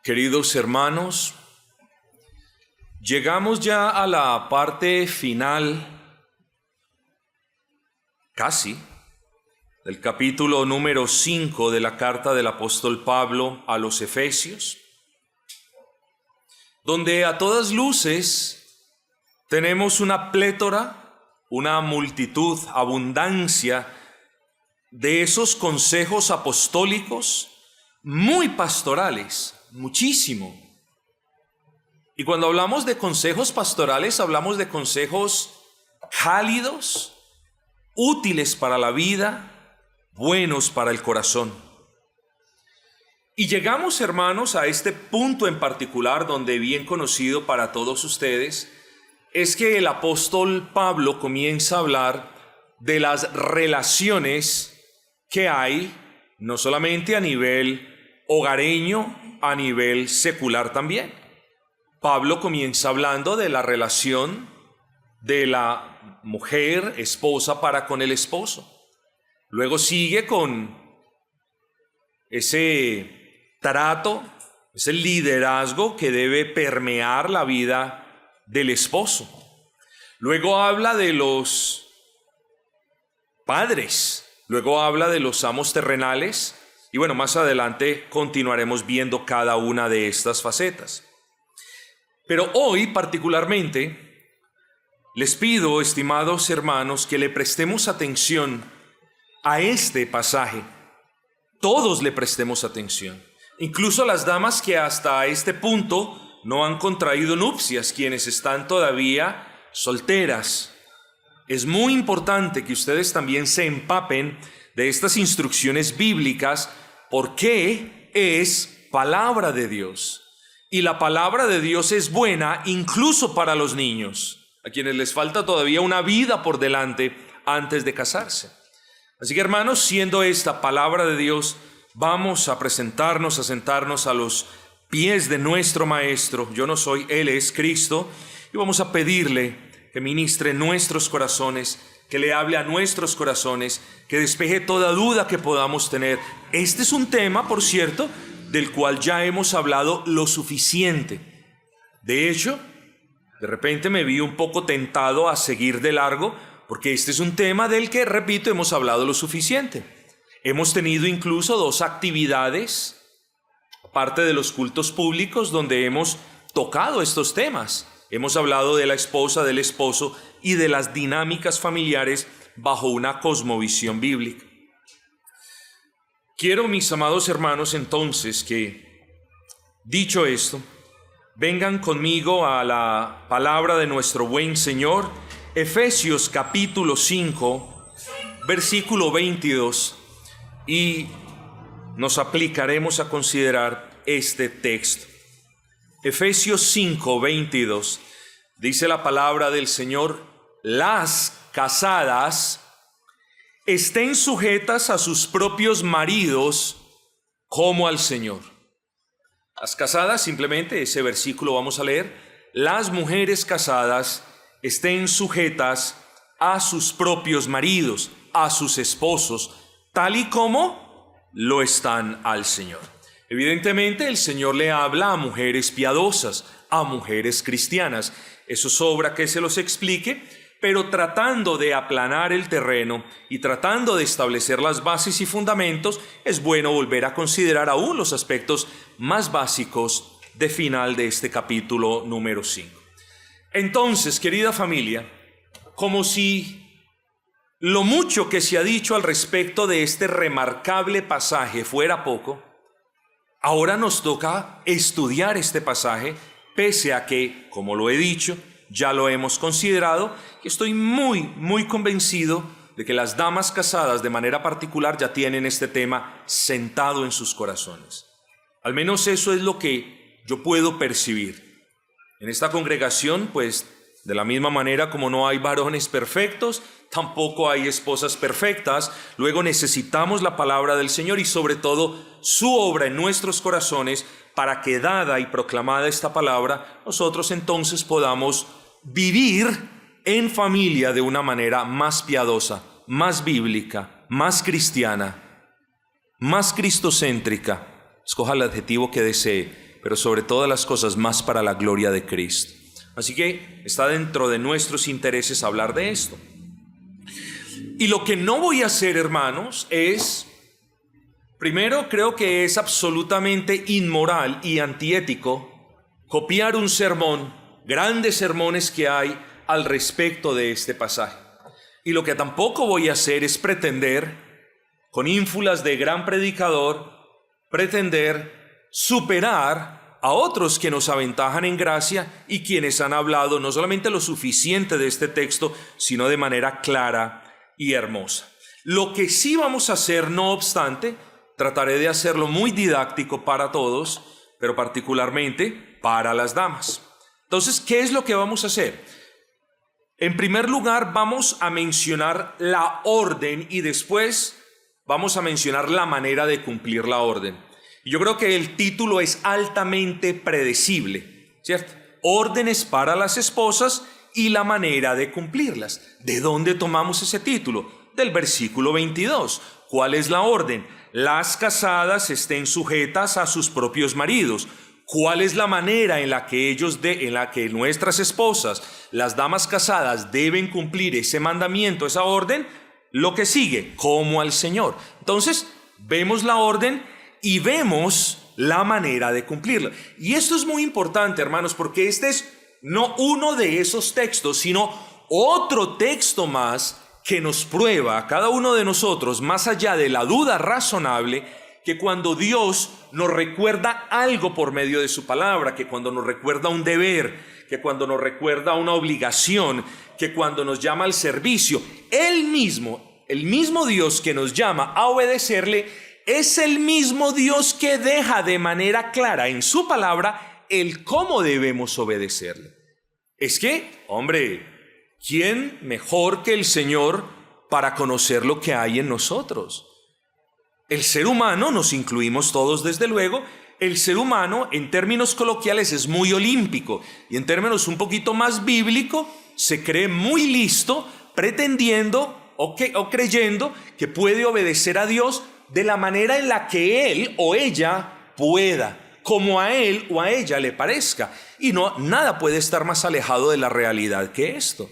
Queridos hermanos, llegamos ya a la parte final, casi, del capítulo número 5 de la carta del apóstol Pablo a los Efesios, donde a todas luces tenemos una plétora, una multitud, abundancia de esos consejos apostólicos muy pastorales, muchísimo. Y cuando hablamos de consejos pastorales, hablamos de consejos cálidos, útiles para la vida, buenos para el corazón. Y llegamos, hermanos, a este punto en particular, donde bien conocido para todos ustedes, es que el apóstol Pablo comienza a hablar de las relaciones que hay, no solamente a nivel hogareño, a nivel secular también. Pablo comienza hablando de la relación de la mujer, esposa para con el esposo. Luego sigue con ese trato, ese liderazgo que debe permear la vida del esposo. Luego habla de los padres, luego habla de los amos terrenales. Y bueno, más adelante continuaremos viendo cada una de estas facetas. Pero hoy particularmente les pido, estimados hermanos, que le prestemos atención a este pasaje. Todos le prestemos atención. Incluso las damas que hasta este punto no han contraído nupcias, quienes están todavía solteras. Es muy importante que ustedes también se empapen de estas instrucciones bíblicas, porque es palabra de Dios. Y la palabra de Dios es buena incluso para los niños, a quienes les falta todavía una vida por delante antes de casarse. Así que, hermanos, siendo esta palabra de Dios, vamos a presentarnos, a sentarnos a los pies de nuestro Maestro. Yo no soy, Él es Cristo. Y vamos a pedirle que ministre nuestros corazones, que le hable a nuestros corazones, que despeje toda duda que podamos tener. Este es un tema, por cierto, del cual ya hemos hablado lo suficiente. De hecho, de repente me vi un poco tentado a seguir de largo, porque este es un tema del que, repito, hemos hablado lo suficiente. Hemos tenido incluso 2 actividades, aparte de los cultos públicos, donde hemos tocado estos temas. Hemos hablado de la esposa, del esposo y de las dinámicas familiares bajo una cosmovisión bíblica. Quiero, mis amados hermanos, entonces, que, dicho esto, vengan conmigo a la palabra de nuestro buen Señor, Efesios capítulo 5, versículo 22, y nos aplicaremos a considerar este texto. Efesios 5, 22, dice la palabra del Señor: las casadas estén sujetas a sus propios maridos como al Señor. Las casadas, simplemente ese versículo vamos a leer: las mujeres casadas estén sujetas a sus propios maridos, a sus esposos, tal y como lo están al Señor. Evidentemente el Señor le habla a mujeres piadosas, a mujeres cristianas. Eso sobra que se los explique, pero tratando de aplanar el terreno y tratando de establecer las bases y fundamentos, es bueno volver a considerar aún los aspectos más básicos de final de este capítulo número 5. Entonces, querida familia, como si lo mucho que se ha dicho al respecto de este remarcable pasaje fuera poco, ahora nos toca estudiar este pasaje, pese a que, como lo he dicho, ya lo hemos considerado, y estoy muy convencido de que las damas casadas de manera particular ya tienen este tema sentado en sus corazones. Al menos eso es lo que yo puedo percibir. En esta congregación, pues, de la misma manera como no hay varones perfectos, tampoco hay esposas perfectas. Luego necesitamos la palabra del Señor y sobre todo su obra en nuestros corazones, para que, dada y proclamada esta palabra, nosotros entonces podamos vivir en familia de una manera más piadosa, más bíblica, más cristiana, más cristocéntrica. Escoja el adjetivo que desee, pero sobre todas las cosas más para la gloria de Cristo. Así que está dentro de nuestros intereses hablar de esto. Y lo que no voy a hacer, hermanos, es, primero, creo que es absolutamente inmoral y antiético copiar un sermón, grandes sermones que hay al respecto de este pasaje. Y lo que tampoco voy a hacer es pretender, con ínfulas de gran predicador, pretender superar a otros que nos aventajan en gracia y quienes han hablado no solamente lo suficiente de este texto, sino de manera clara y hermosa. Lo que sí vamos a hacer, no obstante, trataré de hacerlo muy didáctico para todos, pero particularmente para las damas. Entonces, ¿qué es lo que vamos a hacer? En primer lugar, vamos a mencionar la orden y después vamos a mencionar la manera de cumplir la orden. Y yo creo que el título es altamente predecible, ¿cierto? Órdenes para las esposas y la manera de cumplirlas. ¿De dónde tomamos ese título? Del versículo 22. ¿Cuál es la orden? Las casadas estén sujetas a sus propios maridos. ¿Cuál es la manera en la que nuestras esposas, las damas casadas, deben cumplir ese mandamiento, esa orden? Lo que sigue, como al Señor. Entonces, vemos la orden y vemos la manera de cumplirla. Y esto es muy importante, hermanos, porque este es no uno de esos textos, sino otro texto más que nos prueba a cada uno de nosotros, más allá de la duda razonable, que cuando Dios nos recuerda algo por medio de su palabra, que cuando nos recuerda un deber, que cuando nos recuerda una obligación, que cuando nos llama al servicio, el mismo Dios que nos llama a obedecerle, es el mismo Dios que deja de manera clara en su palabra el cómo debemos obedecerle. Es que, hombre, ¿quién mejor que el Señor para conocer lo que hay en nosotros? El ser humano, nos incluimos todos desde luego, el ser humano en términos coloquiales es muy olímpico y en términos un poquito más bíblico se cree muy listo pretendiendo o creyendo que puede obedecer a Dios de la manera en la que él o ella pueda, como a él o a ella le parezca. Y nada puede estar más alejado de la realidad que esto.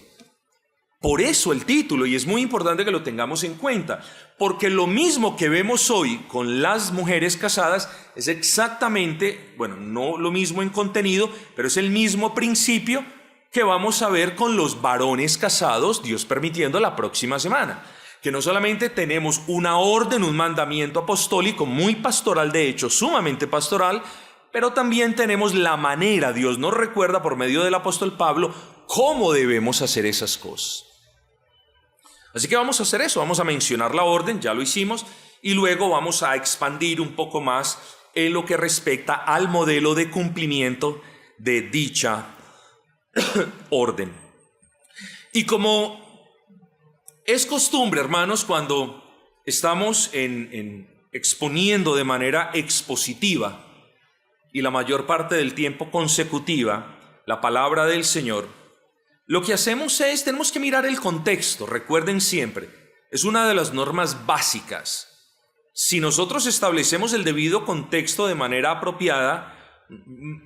Por eso el título, y es muy importante que lo tengamos en cuenta, porque lo mismo que vemos hoy con las mujeres casadas es exactamente, bueno, no lo mismo en contenido, pero es el mismo principio que vamos a ver con los varones casados, Dios permitiendo, la próxima semana. Que no solamente tenemos una orden, un mandamiento apostólico muy pastoral, de hecho sumamente pastoral, pero también tenemos la manera, Dios nos recuerda por medio del apóstol Pablo, cómo debemos hacer esas cosas. Así que vamos a hacer eso, vamos a mencionar la orden, ya lo hicimos, y luego vamos a expandir un poco más en lo que respecta al modelo de cumplimiento de dicha orden. Y como es costumbre, hermanos, cuando estamos exponiendo de manera expositiva y la mayor parte del tiempo consecutiva la palabra del Señor, lo que hacemos es, tenemos que mirar el contexto. Recuerden siempre, es una de las normas básicas. Si nosotros establecemos el debido contexto de manera apropiada,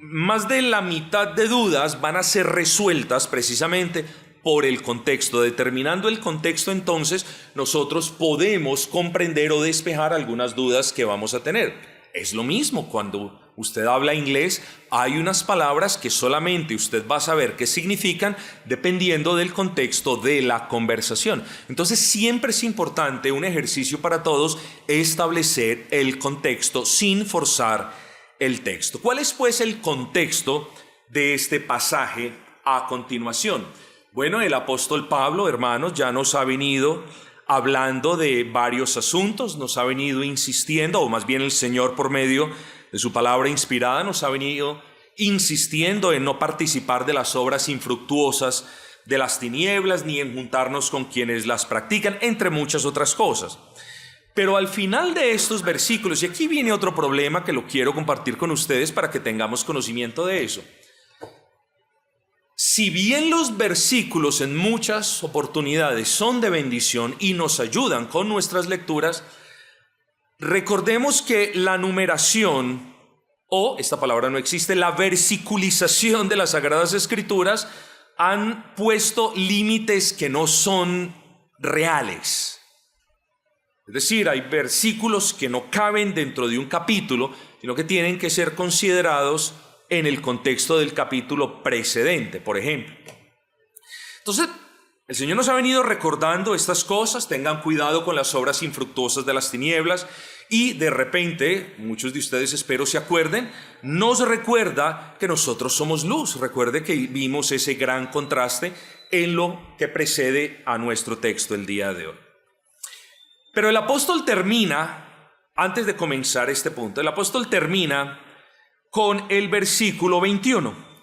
más de la mitad de dudas van a ser resueltas precisamente por el contexto. Determinando el contexto, entonces, nosotros podemos comprender o despejar algunas dudas que vamos a tener. Es lo mismo cuando usted habla inglés, hay unas palabras que solamente usted va a saber qué significan dependiendo del contexto de la conversación. Entonces siempre es importante, un ejercicio para todos, establecer el contexto sin forzar el texto. ¿Cuál es pues el contexto de este pasaje a continuación? Bueno, el apóstol Pablo, hermanos, ya nos ha venido hablando de varios asuntos, nos ha venido insistiendo, o más bien el Señor por medio de su palabra inspirada nos ha venido insistiendo en no participar de las obras infructuosas de las tinieblas, ni en juntarnos con quienes las practican, entre muchas otras cosas. Pero al final de estos versículos, y aquí viene otro problema que lo quiero compartir con ustedes para que tengamos conocimiento de eso. Si bien los versículos en muchas oportunidades son de bendición y nos ayudan con nuestras lecturas, recordemos que la numeración o, esta palabra no existe, la versiculización de las Sagradas Escrituras, han puesto límites que no son reales. Es decir, hay versículos que no caben dentro de un capítulo, sino que tienen que ser considerados en el contexto del capítulo precedente, por ejemplo. Entonces, el Señor nos ha venido recordando estas cosas. Tengan cuidado con las obras infructuosas de las tinieblas. Y de repente, muchos de ustedes espero se acuerden, nos recuerda que nosotros somos luz. Recuerde que vimos ese gran contraste en lo que precede a nuestro texto el día de hoy. Pero el apóstol termina, antes de comenzar este punto, el apóstol termina con el versículo 21.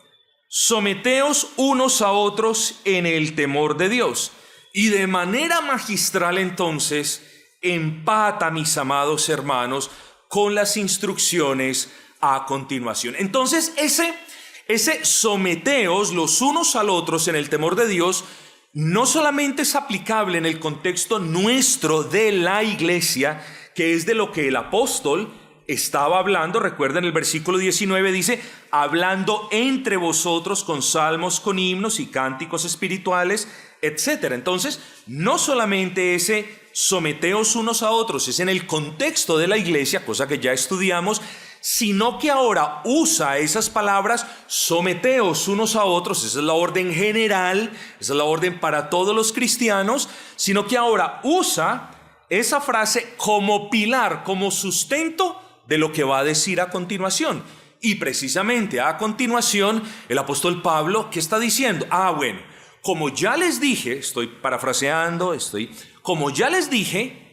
Someteos unos a otros en el temor de Dios. Y de manera magistral entonces empata, mis amados hermanos, con las instrucciones a continuación. Entonces ese someteos los unos al otros en el temor de Dios no solamente es aplicable en el contexto nuestro de la iglesia, que es de lo que el apóstol estaba hablando. Recuerden, el versículo 19 dice, hablando entre vosotros con salmos, con himnos y cánticos espirituales, etc. Entonces, no solamente ese someteos unos a otros es en el contexto de la iglesia, cosa que ya estudiamos, sino que ahora usa esas palabras, someteos unos a otros. Esa es la orden general, esa es la orden para todos los cristianos, sino que ahora usa esa frase como pilar, como sustento de lo que va a decir a continuación. Y precisamente a continuación, el apóstol Pablo, ¿qué está diciendo? Bueno, como ya les dije, estoy parafraseando, como ya les dije,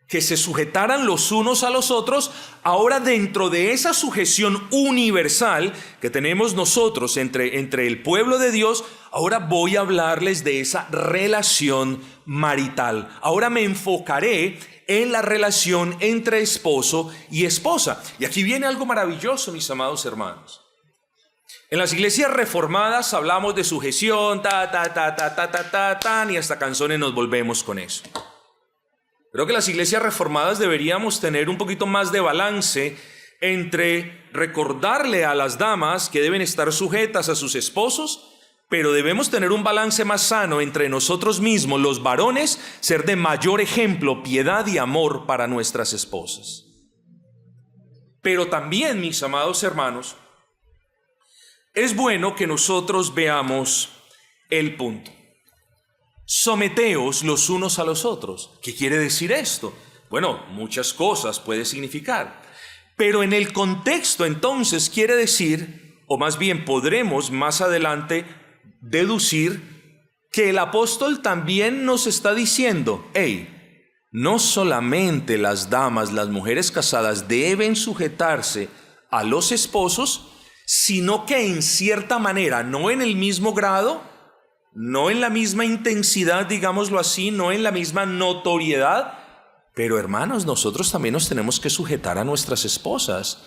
que se sujetaran los unos a los otros, ahora dentro de esa sujeción universal que tenemos nosotros entre el pueblo de Dios, ahora voy a hablarles de esa relación marital. Ahora me enfocaré en la relación entre esposo y esposa. Y aquí viene algo maravilloso, mis amados hermanos. En las iglesias reformadas hablamos de sujeción, y hasta canciones nos volvemos con eso. Creo que las iglesias reformadas deberíamos tener un poquito más de balance entre recordarle a las damas que deben estar sujetas a sus esposos, pero debemos tener un balance más sano entre nosotros mismos, los varones, ser de mayor ejemplo, piedad y amor para nuestras esposas. Pero también, mis amados hermanos, es bueno que nosotros veamos el punto. Someteos los unos a los otros. ¿Qué quiere decir esto? Bueno, muchas cosas puede significar. Pero en el contexto entonces quiere decir, o más bien podremos más adelante deducir, que el apóstol también nos está diciendo, no solamente las damas, las mujeres casadas deben sujetarse a los esposos, sino que en cierta manera, no en el mismo grado, no en la misma intensidad, digámoslo así, no en la misma notoriedad, pero hermanos, nosotros también nos tenemos que sujetar a nuestras esposas.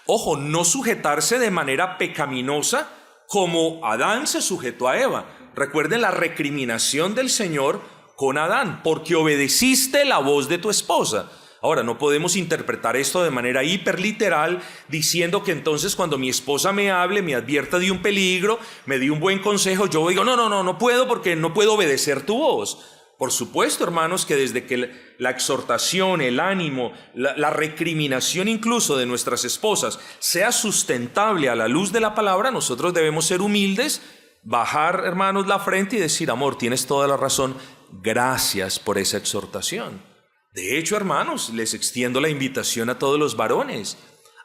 Ojo, no sujetarse de manera pecaminosa como Adán se sujetó a Eva. Recuerden la recriminación del Señor con Adán, porque obedeciste la voz de tu esposa. Ahora, no podemos interpretar esto de manera hiperliteral, diciendo que entonces cuando mi esposa me hable, me advierta de un peligro, me dé un buen consejo, yo digo, no puedo porque no puedo obedecer tu voz. Por supuesto, hermanos, que desde que la exhortación, el ánimo, la recriminación incluso de nuestras esposas sea sustentable a la luz de la palabra, nosotros debemos ser humildes, bajar, hermanos, la frente y decir, amor, tienes toda la razón, gracias por esa exhortación. De hecho, hermanos, les extiendo la invitación a todos los varones.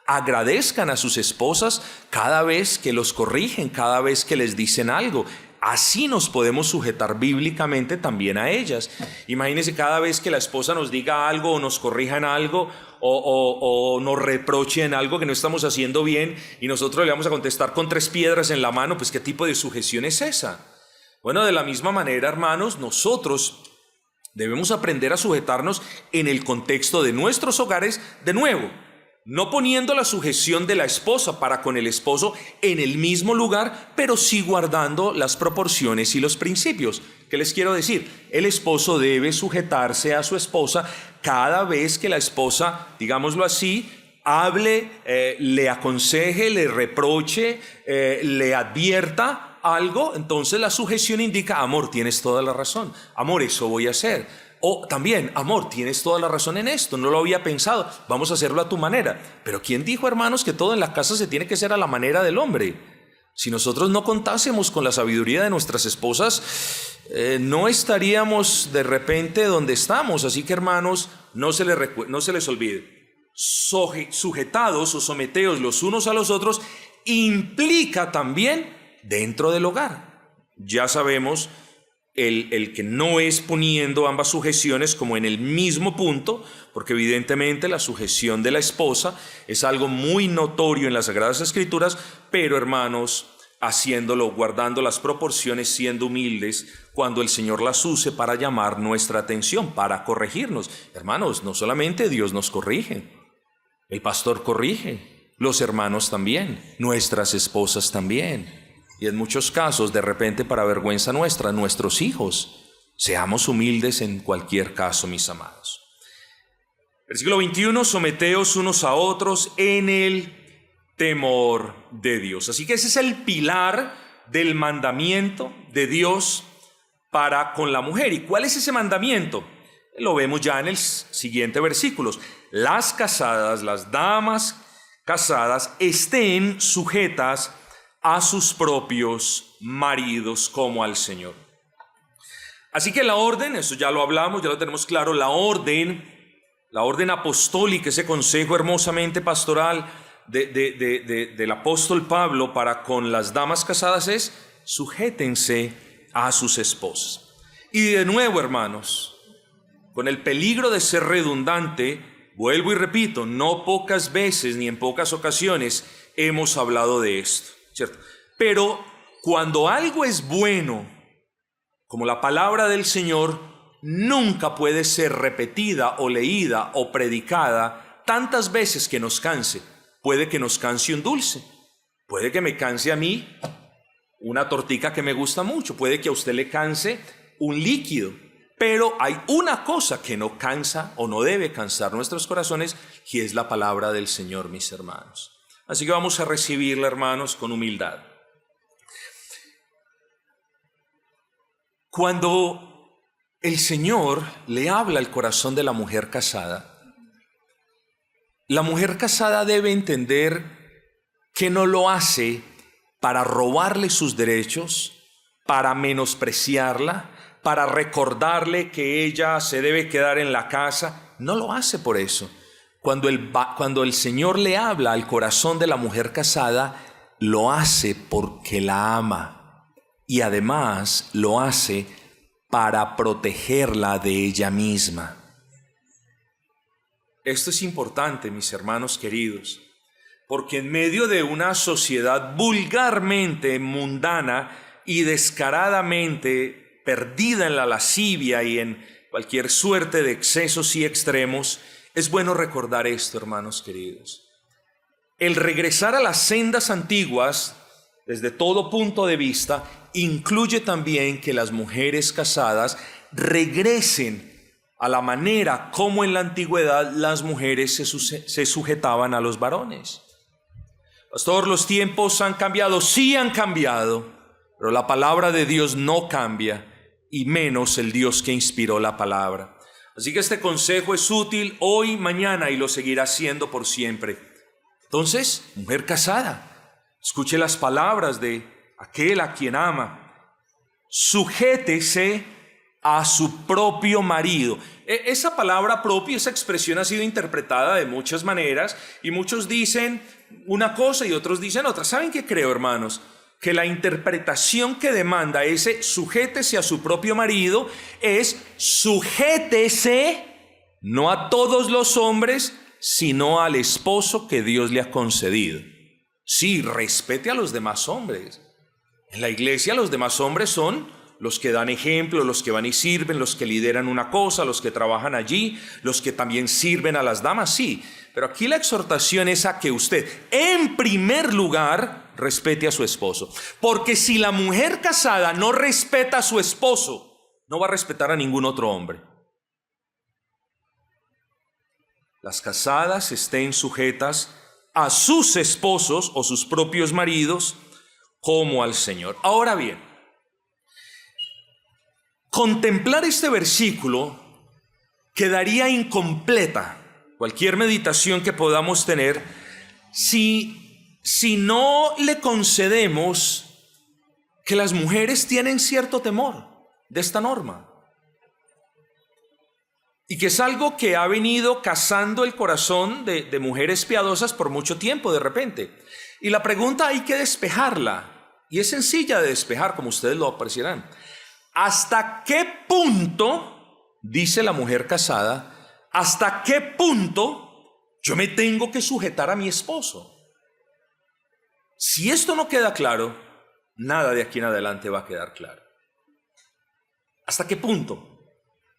Agradezcan a sus esposas cada vez que los corrigen, cada vez que les dicen algo. Así nos podemos sujetar bíblicamente también a ellas. Imagínense cada vez que la esposa nos diga algo o nos corrija en algo o nos reproche en algo que no estamos haciendo bien y nosotros le vamos a contestar con 3 piedras en la mano, pues ¿qué tipo de sujeción es esa? Bueno, de la misma manera, hermanos, nosotros debemos aprender a sujetarnos en el contexto de nuestros hogares, de nuevo, no poniendo la sujeción de la esposa para con el esposo en el mismo lugar, pero sí guardando las proporciones y los principios. ¿Qué les quiero decir? El esposo debe sujetarse a su esposa cada vez que la esposa, digámoslo así, hable, le aconseje, le reproche, le advierta algo, entonces la sujeción indica: amor, tienes toda la razón, amor, eso voy a hacer. O también: amor, tienes toda la razón en esto, no lo había pensado, vamos a hacerlo a tu manera. Pero ¿quién dijo, hermanos, que todo en la casa se tiene que hacer a la manera del hombre? Si nosotros no contásemos con la sabiduría de nuestras esposas, no estaríamos de repente donde estamos. Así que, hermanos, no se les olvide: sujetados o someteos los unos a los otros implica también dentro del hogar. Ya sabemos el que no es poniendo ambas sujeciones como en el mismo punto, porque evidentemente la sujeción de la esposa es algo muy notorio en las Sagradas Escrituras, pero, hermanos, haciéndolo, guardando las proporciones, siendo humildes, cuando el Señor las use para llamar nuestra atención, para corregirnos. Hermanos, no solamente Dios nos corrige, el pastor corrige, los hermanos también, nuestras esposas también. Y en muchos casos, de repente, para vergüenza nuestra, nuestros hijos. Seamos humildes en cualquier caso, mis amados. Versículo 21, someteos unos a otros en el temor de Dios. Así que ese es el pilar del mandamiento de Dios para con la mujer. ¿Y cuál es ese mandamiento? Lo vemos ya en el siguiente versículos. Las casadas, las damas casadas, estén sujetas a sus propios maridos como al Señor. Así que la orden, eso ya lo hablamos, ya lo tenemos claro, la orden apostólica, ese consejo hermosamente pastoral del apóstol Pablo para con las damas casadas es: sujétense a sus esposas. Y de nuevo, hermanos, con el peligro de ser redundante, vuelvo y repito, no pocas veces ni en pocas ocasiones hemos hablado de esto, ¿cierto? Pero cuando algo es bueno, como la palabra del Señor, nunca puede ser repetida o leída o predicada tantas veces que nos canse. Puede que nos canse un dulce, puede que me canse a mí una tortica que me gusta mucho, puede que a usted le canse un líquido, pero hay una cosa que no cansa o no debe cansar nuestros corazones, y es la palabra del Señor, mis hermanos. Así que vamos a recibirla, hermanos, con humildad. Cuando el Señor le habla al corazón de la mujer casada, la mujer casada debe entender que no lo hace para robarle sus derechos, para menospreciarla, para recordarle que ella se debe quedar en la casa. No lo hace por eso. Cuando el Señor le habla al corazón de la mujer casada, lo hace porque la ama, y además lo hace para protegerla de ella misma. Esto es importante, mis hermanos queridos, porque en medio de una sociedad vulgarmente mundana y descaradamente perdida en la lascivia y en cualquier suerte de excesos y extremos, es bueno recordar esto, hermanos queridos. El regresar a las sendas antiguas, desde todo punto de vista, incluye también que las mujeres casadas regresen a la manera como en la antigüedad las mujeres se sujetaban a los varones. Pastor, los tiempos han cambiado. Sí han cambiado, pero la palabra de Dios no cambia, y menos el Dios que inspiró la palabra. Así que este consejo es útil hoy, mañana, y lo seguirá siendo por siempre. Entonces, mujer casada, escuche las palabras de aquel a quien ama. Sujétese a su propio marido. Esa palabra propio, esa expresión ha sido interpretada de muchas maneras, y muchos dicen una cosa y otros dicen otra. ¿Saben qué creo, hermanos? Que la interpretación que demanda ese sujétese a su propio marido es: sujétese no a todos los hombres, sino al esposo que Dios le ha concedido. Sí, respete a los demás hombres. En la iglesia los demás hombres son los que dan ejemplo, los que van y sirven, los que lideran una cosa, los que trabajan allí, los que también sirven a las damas, sí. Pero aquí la exhortación es a que usted, en primer lugar, respete a su esposo. Porque si la mujer casada no respeta a su esposo, no va a respetar a ningún otro hombre. las casadas estén sujetas a sus esposos o sus propios maridos como al Señor. Ahora bien, contemplar este versículo quedaría incompleta cualquier meditación que podamos tener si no le concedemos que las mujeres tienen cierto temor de esta norma y que es algo que ha venido cazando el corazón de mujeres piadosas por mucho tiempo de repente. Y la pregunta hay que despejarla, y es sencilla de despejar, como ustedes lo apreciarán. ¿Hasta qué punto, dice la mujer casada, hasta qué punto yo me tengo que sujetar a mi esposo? Si esto no queda claro, nada de aquí en adelante va a quedar claro. ¿Hasta qué punto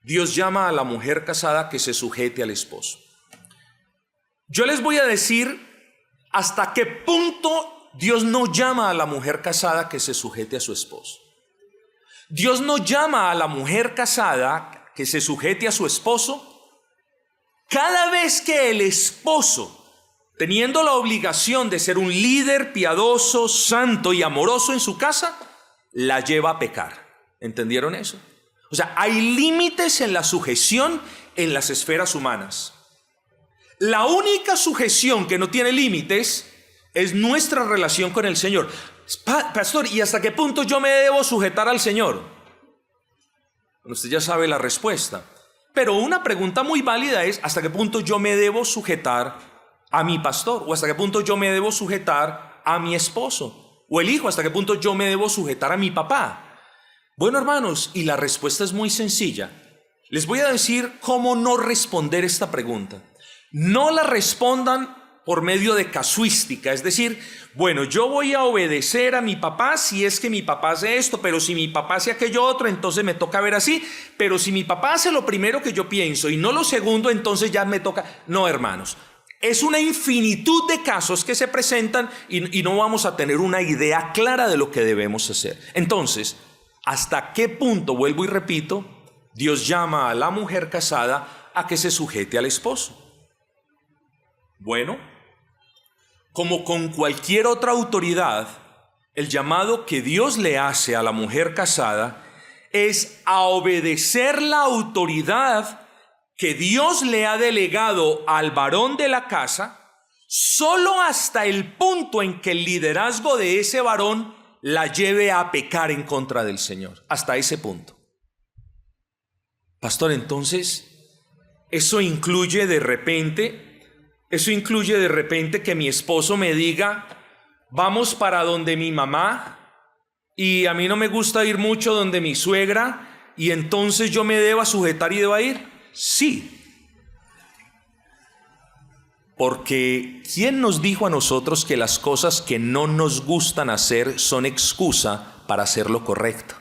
Dios llama a la mujer casada que se sujete al esposo? Yo les voy a decir hasta qué punto Dios no llama a la mujer casada que se sujete a su esposo. Dios no llama a la mujer casada que se sujete a su esposo cada vez que el esposo, teniendo la obligación de ser un líder piadoso, santo y amoroso en su casa, la lleva a pecar. ¿Entendieron eso? O sea, hay límites en la sujeción en las esferas humanas. La única sujeción que no tiene límites es nuestra relación con el Señor. Pastor, ¿y hasta qué punto yo me debo sujetar al Señor? Bueno, usted ya sabe la respuesta. Pero una pregunta muy válida es, ¿hasta qué punto yo me debo sujetar a mi pastor? ¿O hasta qué punto yo me debo sujetar a mi esposo? ¿O el hijo, hasta qué punto yo me debo sujetar a mi papá? Bueno, hermanos, y la respuesta es muy sencilla. Les voy a decir cómo no responder esta pregunta. No la respondan por medio de casuística, es decir, bueno, yo voy a obedecer a mi papá si es que mi papá hace esto, pero si mi papá hace aquello otro, entonces me toca ver así, pero si mi papá hace lo primero que yo pienso y no lo segundo, entonces ya me toca. No, hermanos, es una infinitud de casos que se presentan y no vamos a tener una idea clara de lo que debemos hacer. Entonces, ¿hasta qué punto, vuelvo y repito, Dios llama a la mujer casada a que se sujete al esposo? Bueno, como con cualquier otra autoridad, el llamado que Dios le hace a la mujer casada es a obedecer la autoridad que Dios le ha delegado al varón de la casa, solo hasta el punto en que el liderazgo de ese varón la lleve a pecar en contra del Señor. Hasta ese punto. Pastor, entonces, eso incluye de repente que mi esposo me diga, vamos para donde mi mamá, y a mí no me gusta ir mucho donde mi suegra, y entonces yo me deba sujetar y deba ir. Sí. Porque ¿quién nos dijo a nosotros que las cosas que no nos gustan hacer son excusa para hacer lo correcto?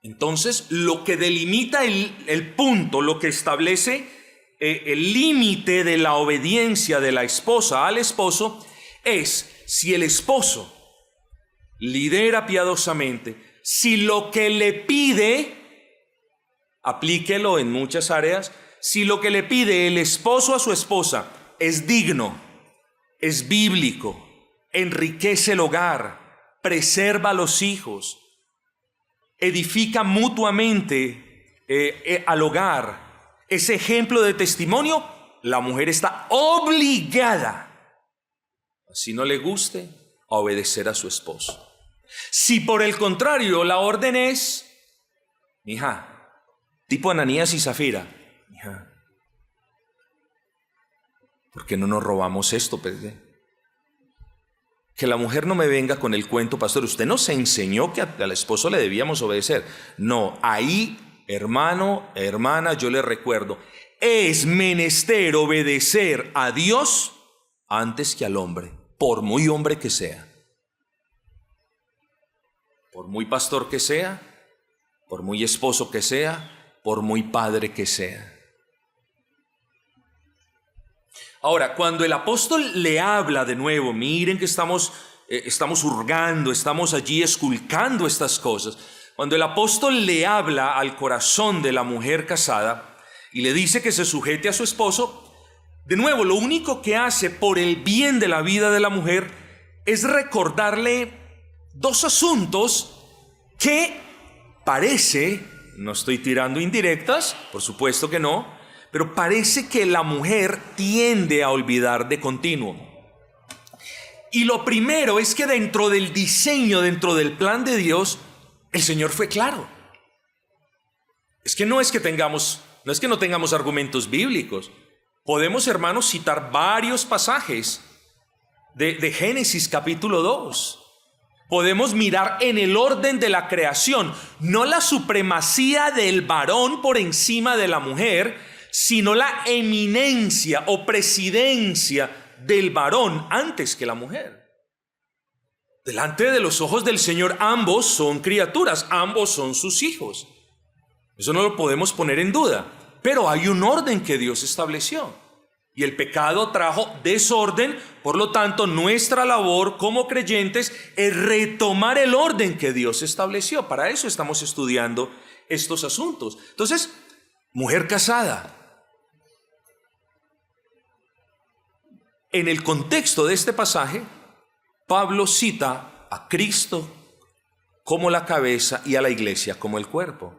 Entonces, lo que delimita el punto, lo que establece el límite de la obediencia de la esposa al esposo es si el esposo lidera piadosamente, si lo que le pide, aplíquelo en muchas áreas, si lo que le pide el esposo a su esposa es digno, es bíblico, enriquece el hogar, preserva a los hijos, edifica mutuamente al hogar, ese ejemplo de testimonio, la mujer está obligada, si no le guste, a obedecer a su esposo. Si por el contrario la orden es, mija, tipo Ananías y Zafira, mija, ¿por qué no nos robamos esto, Pedro? Que la mujer no me venga con el cuento, pastor, usted nos enseñó que al esposo le debíamos obedecer. No, ahí, hermano, hermana, yo le recuerdo, es menester obedecer a Dios antes que al hombre, por muy hombre que sea. Por muy pastor que sea, por muy esposo que sea, por muy padre que sea. Ahora, cuando el apóstol le habla de nuevo, miren que estamos hurgando, estamos allí esculcando estas cosas. Cuando el apóstol le habla al corazón de la mujer casada, y le dice que se sujete a su esposo, de nuevo, lo único que hace por el bien de la vida de la mujer es recordarle dos asuntos que parece, no estoy tirando indirectas, por supuesto que no, pero parece que la mujer tiende a olvidar de continuo. Y lo primero es que dentro del diseño, dentro del plan de Dios, el Señor fue claro. No es que no tengamos argumentos bíblicos. Podemos, hermanos, citar varios pasajes de Génesis capítulo 2. Podemos mirar en el orden de la creación, no la supremacía del varón por encima de la mujer, sino la eminencia o presidencia del varón antes que la mujer. Delante de los ojos del Señor ambos son criaturas, ambos son sus hijos. Eso no lo podemos poner en duda, pero hay un orden que Dios estableció. Y el pecado trajo desorden, por lo tanto nuestra labor como creyentes es retomar el orden que Dios estableció. Para eso estamos estudiando estos asuntos. Entonces, mujer casada. En el contexto de este pasaje, Pablo cita a Cristo como la cabeza y a la iglesia como el cuerpo.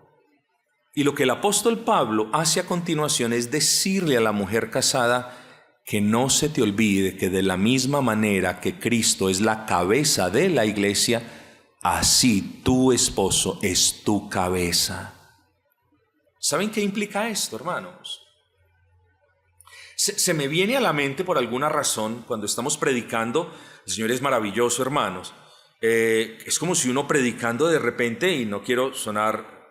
Y lo que el apóstol Pablo hace a continuación es decirle a la mujer casada que no se te olvide que de la misma manera que Cristo es la cabeza de la iglesia, así tu esposo es tu cabeza. ¿Saben qué implica esto, hermanos? Se me viene a la mente por alguna razón cuando estamos predicando. El Señor es maravilloso, hermanos. Es como si uno predicando de repente, y no quiero sonar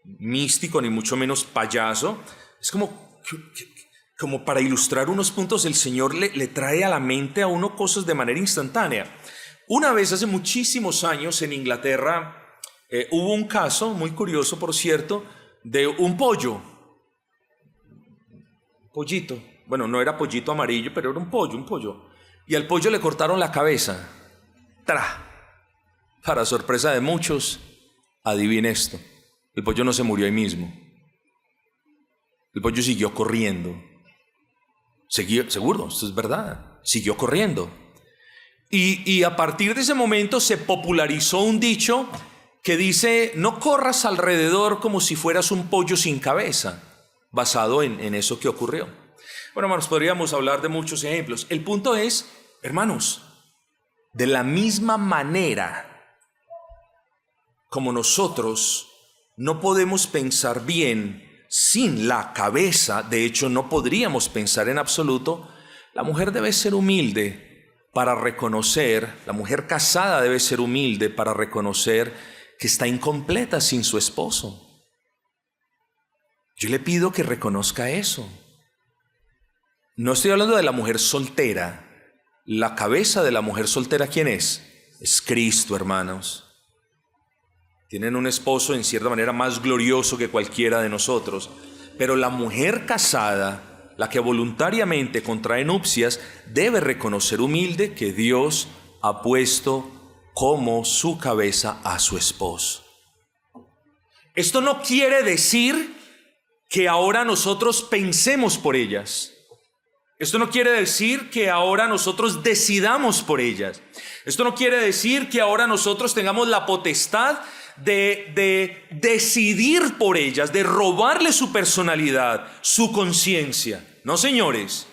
místico ni mucho menos payaso, es como para ilustrar unos puntos, el Señor le trae a la mente a uno cosas de manera instantánea. Una vez hace muchísimos años en Inglaterra hubo un caso muy curioso, por cierto, de un pollito, bueno, no era pollito amarillo, pero era un pollo, y al pollo le cortaron la cabeza. Para sorpresa de muchos, adivine esto, el pollo no se murió ahí mismo. El pollo siguió corriendo. Seguro, esto es verdad. Siguió corriendo. Y a partir de ese momento se popularizó un dicho que dice: no corras alrededor como si fueras un pollo sin cabeza, basado en eso que ocurrió. Bueno, hermanos, podríamos hablar de muchos ejemplos. El punto es, hermanos, de la misma manera como nosotros no podemos pensar bien sin la cabeza, de hecho no podríamos pensar en absoluto, la mujer debe ser humilde para reconocer, la mujer casada debe ser humilde para reconocer que está incompleta sin su esposo. Yo le pido que reconozca eso. No estoy hablando de la mujer soltera. La cabeza de la mujer soltera, ¿quién es? Es Cristo, hermanos. Tienen un esposo en cierta manera más glorioso que cualquiera de nosotros. Pero la mujer casada, la que voluntariamente contrae nupcias, debe reconocer humilde que Dios ha puesto como su cabeza a su esposo. Esto no quiere decir que ahora nosotros pensemos por ellas. Esto no quiere decir que ahora nosotros decidamos por ellas. Esto no quiere decir que ahora nosotros tengamos la potestad de decidir por ellas, de robarle su personalidad, su conciencia. No, señores.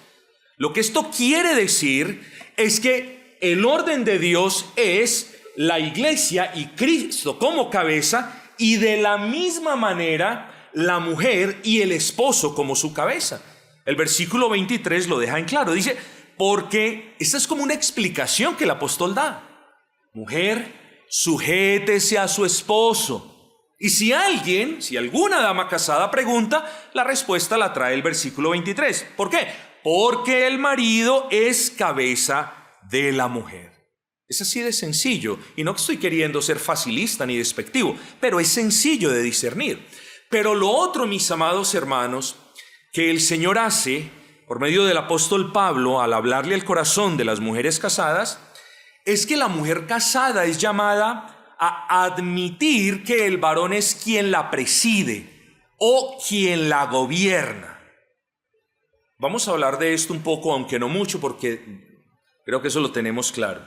Lo que esto quiere decir es que el orden de Dios es la iglesia y Cristo como cabeza, y de la misma manera la mujer y el esposo como su cabeza. El versículo 23 lo deja en claro. Dice, porque esta es como una explicación que el apóstol da. Mujer, sujétese a su esposo. Y si alguna dama casada pregunta, la respuesta la trae el versículo 23. ¿Por qué? Porque el marido es cabeza de la mujer. Es así de sencillo. Y no estoy queriendo ser facilista ni despectivo, pero es sencillo de discernir. Pero lo otro, mis amados hermanos, que el Señor hace por medio del apóstol Pablo al hablarle al corazón de las mujeres casadas, es que la mujer casada es llamada a admitir que el varón es quien la preside o quien la gobierna. Vamos a hablar de esto un poco, aunque no mucho, porque creo que eso lo tenemos claro.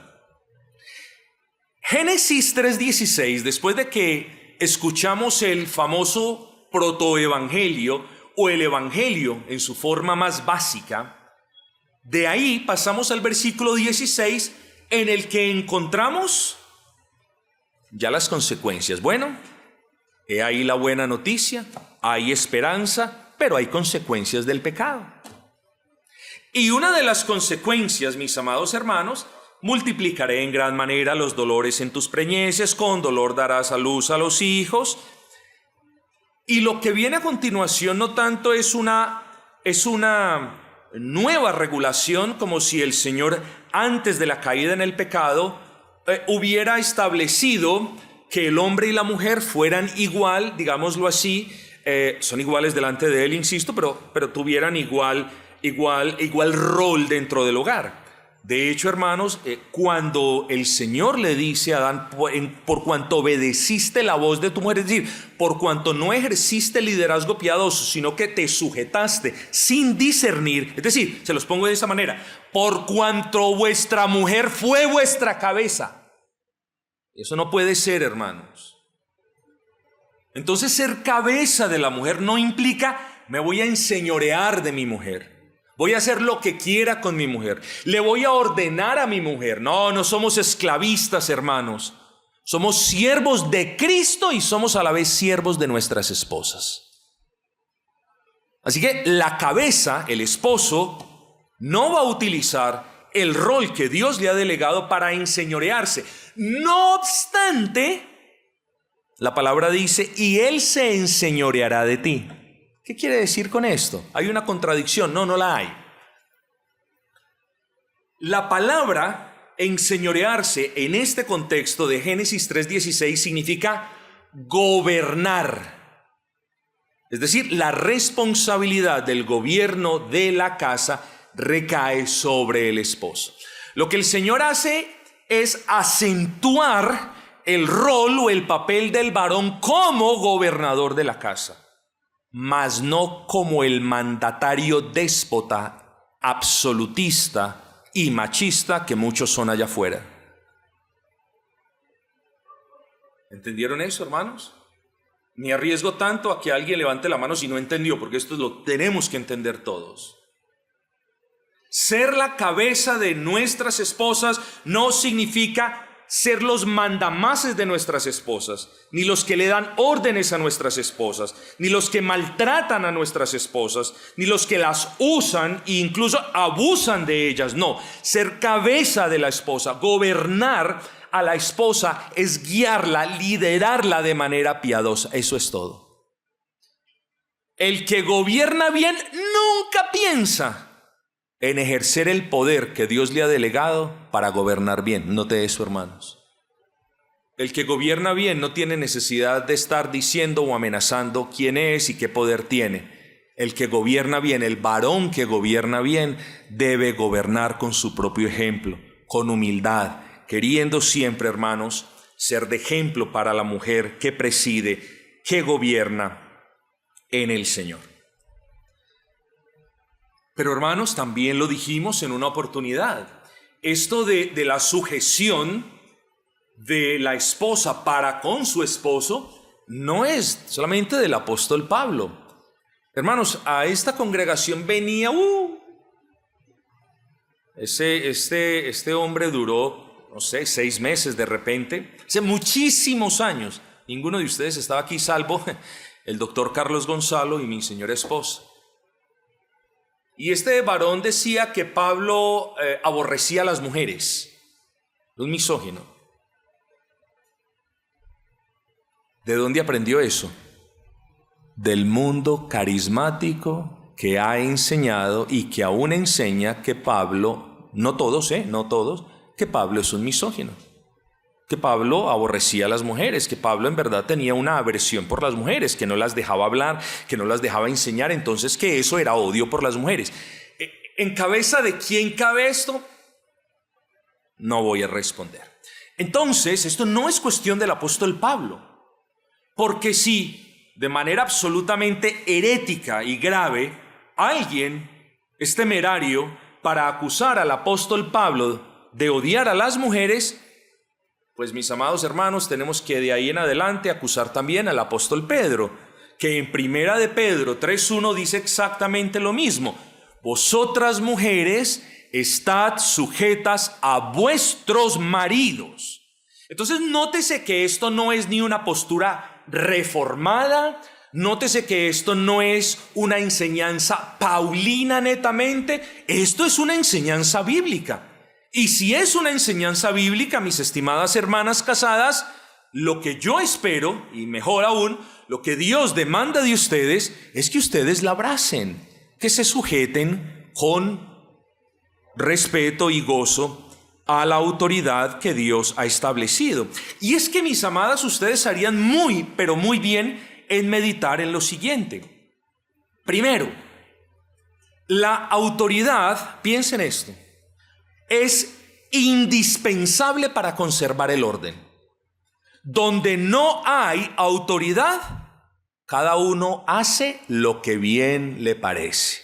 Génesis 3:16, después de que escuchamos el famoso protoevangelio o el evangelio en su forma más básica, de ahí pasamos al versículo 16 en el que encontramos ya las consecuencias. Bueno, he ahí la buena noticia, hay esperanza, pero hay consecuencias del pecado. Y una de las consecuencias, mis amados hermanos, multiplicaré en gran manera los dolores en tus preñeces, con dolor darás a luz a los hijos. Y lo que viene a continuación no tanto es una nueva regulación, como si el Señor antes de la caída en el pecado hubiera establecido que el hombre y la mujer fueran igual, digámoslo así, son iguales delante de Él, insisto, pero tuvieran igual rol dentro del hogar. De hecho, hermanos, cuando el Señor le dice a Adán, por cuanto obedeciste la voz de tu mujer, es decir, por cuanto no ejerciste liderazgo piadoso, sino que te sujetaste sin discernir, es decir, se los pongo de esa manera, por cuanto vuestra mujer fue vuestra cabeza. Eso no puede ser, hermanos. Entonces, ser cabeza de la mujer no implica, me voy a enseñorear de mi mujer. Voy a hacer lo que quiera con mi mujer. Le voy a ordenar a mi mujer. No somos esclavistas, hermanos. Somos siervos de Cristo y somos a la vez siervos de nuestras esposas. Así que la cabeza, el esposo, no va a utilizar el rol que Dios le ha delegado para enseñorearse. No obstante, la palabra dice, y Él se enseñoreará de ti. ¿Qué quiere decir con esto? ¿Hay una contradicción? No la hay. La palabra enseñorearse en este contexto de Génesis 3:16 significa gobernar. Es decir, la responsabilidad del gobierno de la casa recae sobre el esposo. Lo que el Señor hace es acentuar el rol o el papel del varón como gobernador de la casa, mas no como el mandatario déspota, absolutista y machista que muchos son allá afuera. ¿Entendieron eso, hermanos? Me arriesgo tanto a que alguien levante la mano si no entendió, porque esto lo tenemos que entender todos. Ser la cabeza de nuestras esposas no significa ser los mandamases de nuestras esposas, ni los que le dan órdenes a nuestras esposas, ni los que maltratan a nuestras esposas, ni los que las usan e incluso abusan de ellas. No, ser cabeza de la esposa, gobernar a la esposa es guiarla, liderarla de manera piadosa. Eso es todo. El que gobierna bien nunca piensa en ejercer el poder que Dios le ha delegado para gobernar bien. Note eso, hermanos. El que gobierna bien no tiene necesidad de estar diciendo o amenazando quién es y qué poder tiene. El que gobierna bien, el varón que gobierna bien, debe gobernar con su propio ejemplo, con humildad, queriendo siempre, hermanos, ser de ejemplo para la mujer que preside, que gobierna en el Señor. Pero, hermanos, también lo dijimos en una oportunidad. Esto de la sujeción de la esposa para con su esposo no es solamente del apóstol Pablo. Hermanos, a esta congregación venía este hombre duró, no sé, 6 meses de repente, hace muchísimos años. Ninguno de ustedes estaba aquí salvo el doctor Carlos Gonzalo y mi señora esposa. Y este varón decía que Pablo aborrecía a las mujeres, un misógino. ¿De dónde aprendió eso? Del mundo carismático que ha enseñado y que aún enseña que Pablo, no todos, que Pablo es un misógino, que Pablo aborrecía a las mujeres, que Pablo en verdad tenía una aversión por las mujeres, que no las dejaba hablar, que no las dejaba enseñar, entonces que eso era odio por las mujeres. ¿En cabeza de quién cabe esto? No voy a responder. Entonces, esto no es cuestión del apóstol Pablo, porque si de manera absolutamente herética y grave, alguien es temerario para acusar al apóstol Pablo de odiar a las mujeres, pues mis amados hermanos, tenemos que de ahí en adelante acusar también al apóstol Pedro, que en primera de Pedro 3:1 dice exactamente lo mismo. Vosotras mujeres, estad sujetas a vuestros maridos. Entonces nótese que esto no es ni una postura reformada, nótese que esto no es una enseñanza paulina netamente, esto es una enseñanza bíblica. Y si es una enseñanza bíblica, mis estimadas hermanas casadas, lo que yo espero, y mejor aún, lo que Dios demanda de ustedes es que ustedes la abracen, que se sujeten con respeto y gozo a la autoridad que Dios ha establecido. Y es que, mis amadas, ustedes harían muy, pero muy bien en meditar en lo siguiente. Primero, la autoridad, piensen esto, es indispensable para conservar el orden. Donde no hay autoridad, cada uno hace lo que bien le parece.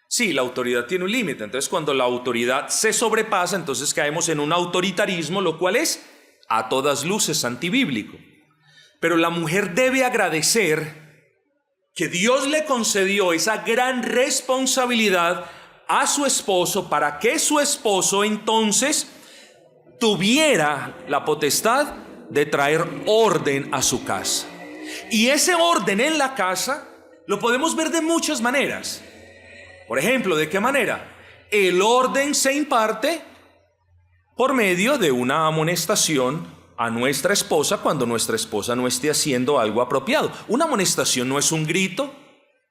Sí, la autoridad tiene un límite, entonces cuando la autoridad se sobrepasa, entonces caemos en un autoritarismo, lo cual es a todas luces antibíblico. Pero la mujer debe agradecer que Dios le concedió esa gran responsabilidad a su esposo para que su esposo entonces tuviera la potestad de traer orden a su casa. Y ese orden en la casa lo podemos ver de muchas maneras. Por ejemplo, ¿de qué manera? El orden se imparte por medio de una amonestación a nuestra esposa cuando nuestra esposa no esté haciendo algo apropiado. Una amonestación no es un grito,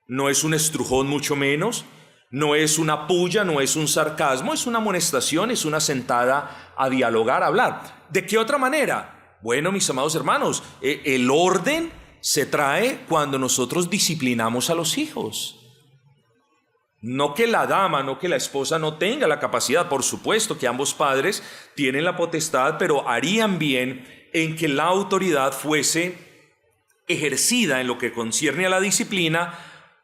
no es un estrujón mucho menos, no es una puya, no es un sarcasmo, es una amonestación, es una sentada a dialogar, a hablar. ¿De qué otra manera? Bueno, mis amados hermanos, el orden se trae cuando nosotros disciplinamos a los hijos. No que la dama, no que la esposa no tenga la capacidad, por supuesto que ambos padres tienen la potestad, pero harían bien en que la autoridad fuese ejercida en lo que concierne a la disciplina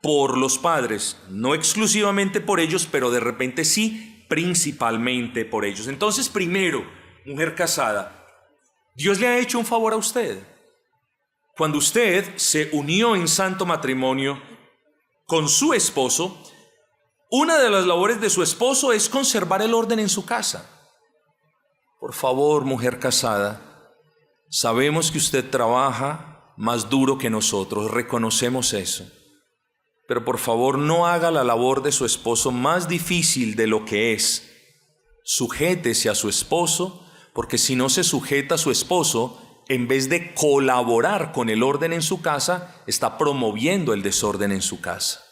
por los padres, no exclusivamente por ellos, pero de repente sí, principalmente por ellos. Entonces, primero, mujer casada, Dios le ha hecho un favor a usted. Cuando usted se unió en santo matrimonio con su esposo, una de las labores de su esposo es conservar el orden en su casa. Por favor, mujer casada, sabemos que usted trabaja más duro que nosotros, reconocemos eso. Pero por favor, no haga la labor de su esposo más difícil de lo que es. Sujétese a su esposo, porque si no se sujeta a su esposo, en vez de colaborar con el orden en su casa, está promoviendo el desorden en su casa.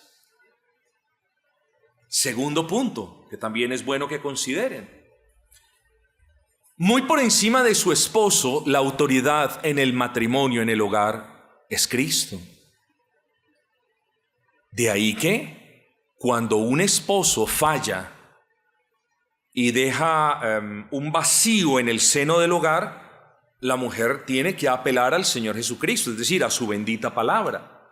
Segundo punto, que también es bueno que consideren. Muy por encima de su esposo, la autoridad en el matrimonio, en el hogar, es Cristo. De ahí que cuando un esposo falla y deja un vacío en el seno del hogar, la mujer tiene que apelar al Señor Jesucristo, es decir, a su bendita palabra.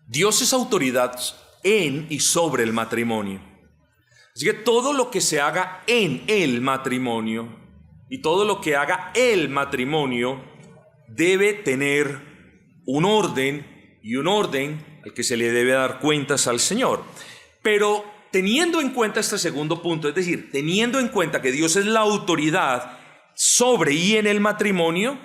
Dios es autoridad en y sobre el matrimonio. Así que todo lo que se haga en el matrimonio y todo lo que haga el matrimonio debe tener un orden, y un orden al que se le debe dar cuentas al Señor. Pero teniendo en cuenta este segundo punto, es decir, teniendo en cuenta que Dios es la autoridad sobre y en el matrimonio,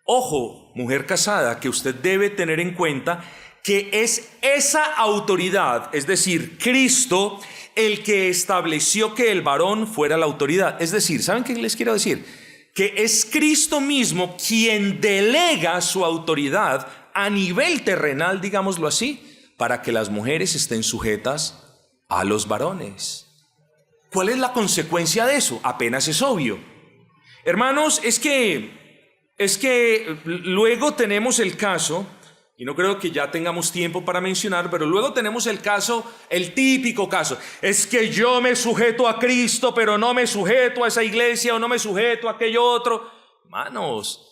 ojo, mujer casada, que usted debe tener en cuenta que es esa autoridad, es decir, Cristo, el que estableció que el varón fuera la autoridad. Es decir, ¿saben qué les quiero decir? Que es Cristo mismo quien delega su autoridad a nivel terrenal, digámoslo así, para que las mujeres estén sujetas a los varones. ¿Cuál es la consecuencia de eso? Apenas es obvio. Hermanos, es que luego tenemos el caso, y no creo que ya tengamos tiempo para mencionar, pero luego tenemos el caso, el típico caso. Es que yo me sujeto a Cristo, pero no me sujeto a esa iglesia o no me sujeto a aquello otro. Hermanos,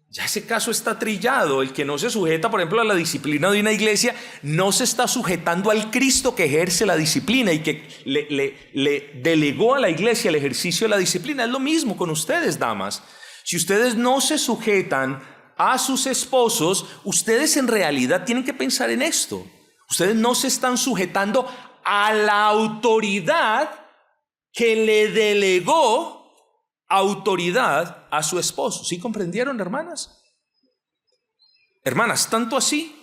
Ya ese caso está trillado. El que no se sujeta, por ejemplo, a la disciplina de una iglesia, no se está sujetando al Cristo que ejerce la disciplina y que le delegó a la iglesia el ejercicio de la disciplina. Es lo mismo con ustedes, damas. Si ustedes no se sujetan a sus esposos, ustedes en realidad tienen que pensar en esto. Ustedes no se están sujetando a la autoridad que le delegó autoridad a su esposo. ¿Sí comprendieron, hermanas? Hermanas, tanto así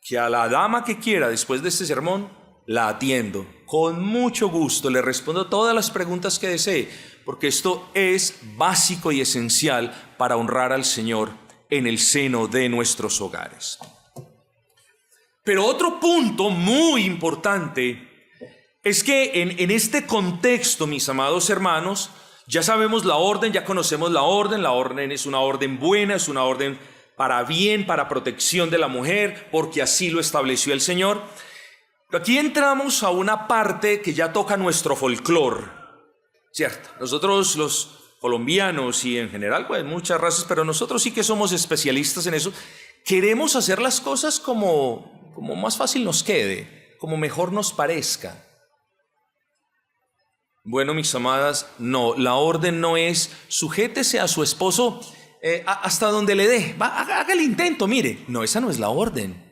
que a la dama que quiera después de este sermón la atiendo con mucho gusto, le respondo todas las preguntas que desee, porque esto es básico y esencial para honrar al Señor en el seno de nuestros hogares. Pero otro punto muy importante es que en este contexto, mis amados hermanos, ya sabemos la orden, ya conocemos la orden es una orden buena, es una orden para bien, para protección de la mujer, porque así lo estableció el Señor. Pero aquí entramos a una parte que ya toca nuestro folclore, ¿cierto? Nosotros los colombianos y en general pues muchas razas, pero nosotros sí que somos especialistas en eso, queremos hacer las cosas como más fácil nos quede, como mejor nos parezca. Bueno, mis amadas, no, la orden no es sujétese a su esposo hasta donde le dé, haga el intento, mire, no, esa no es la orden.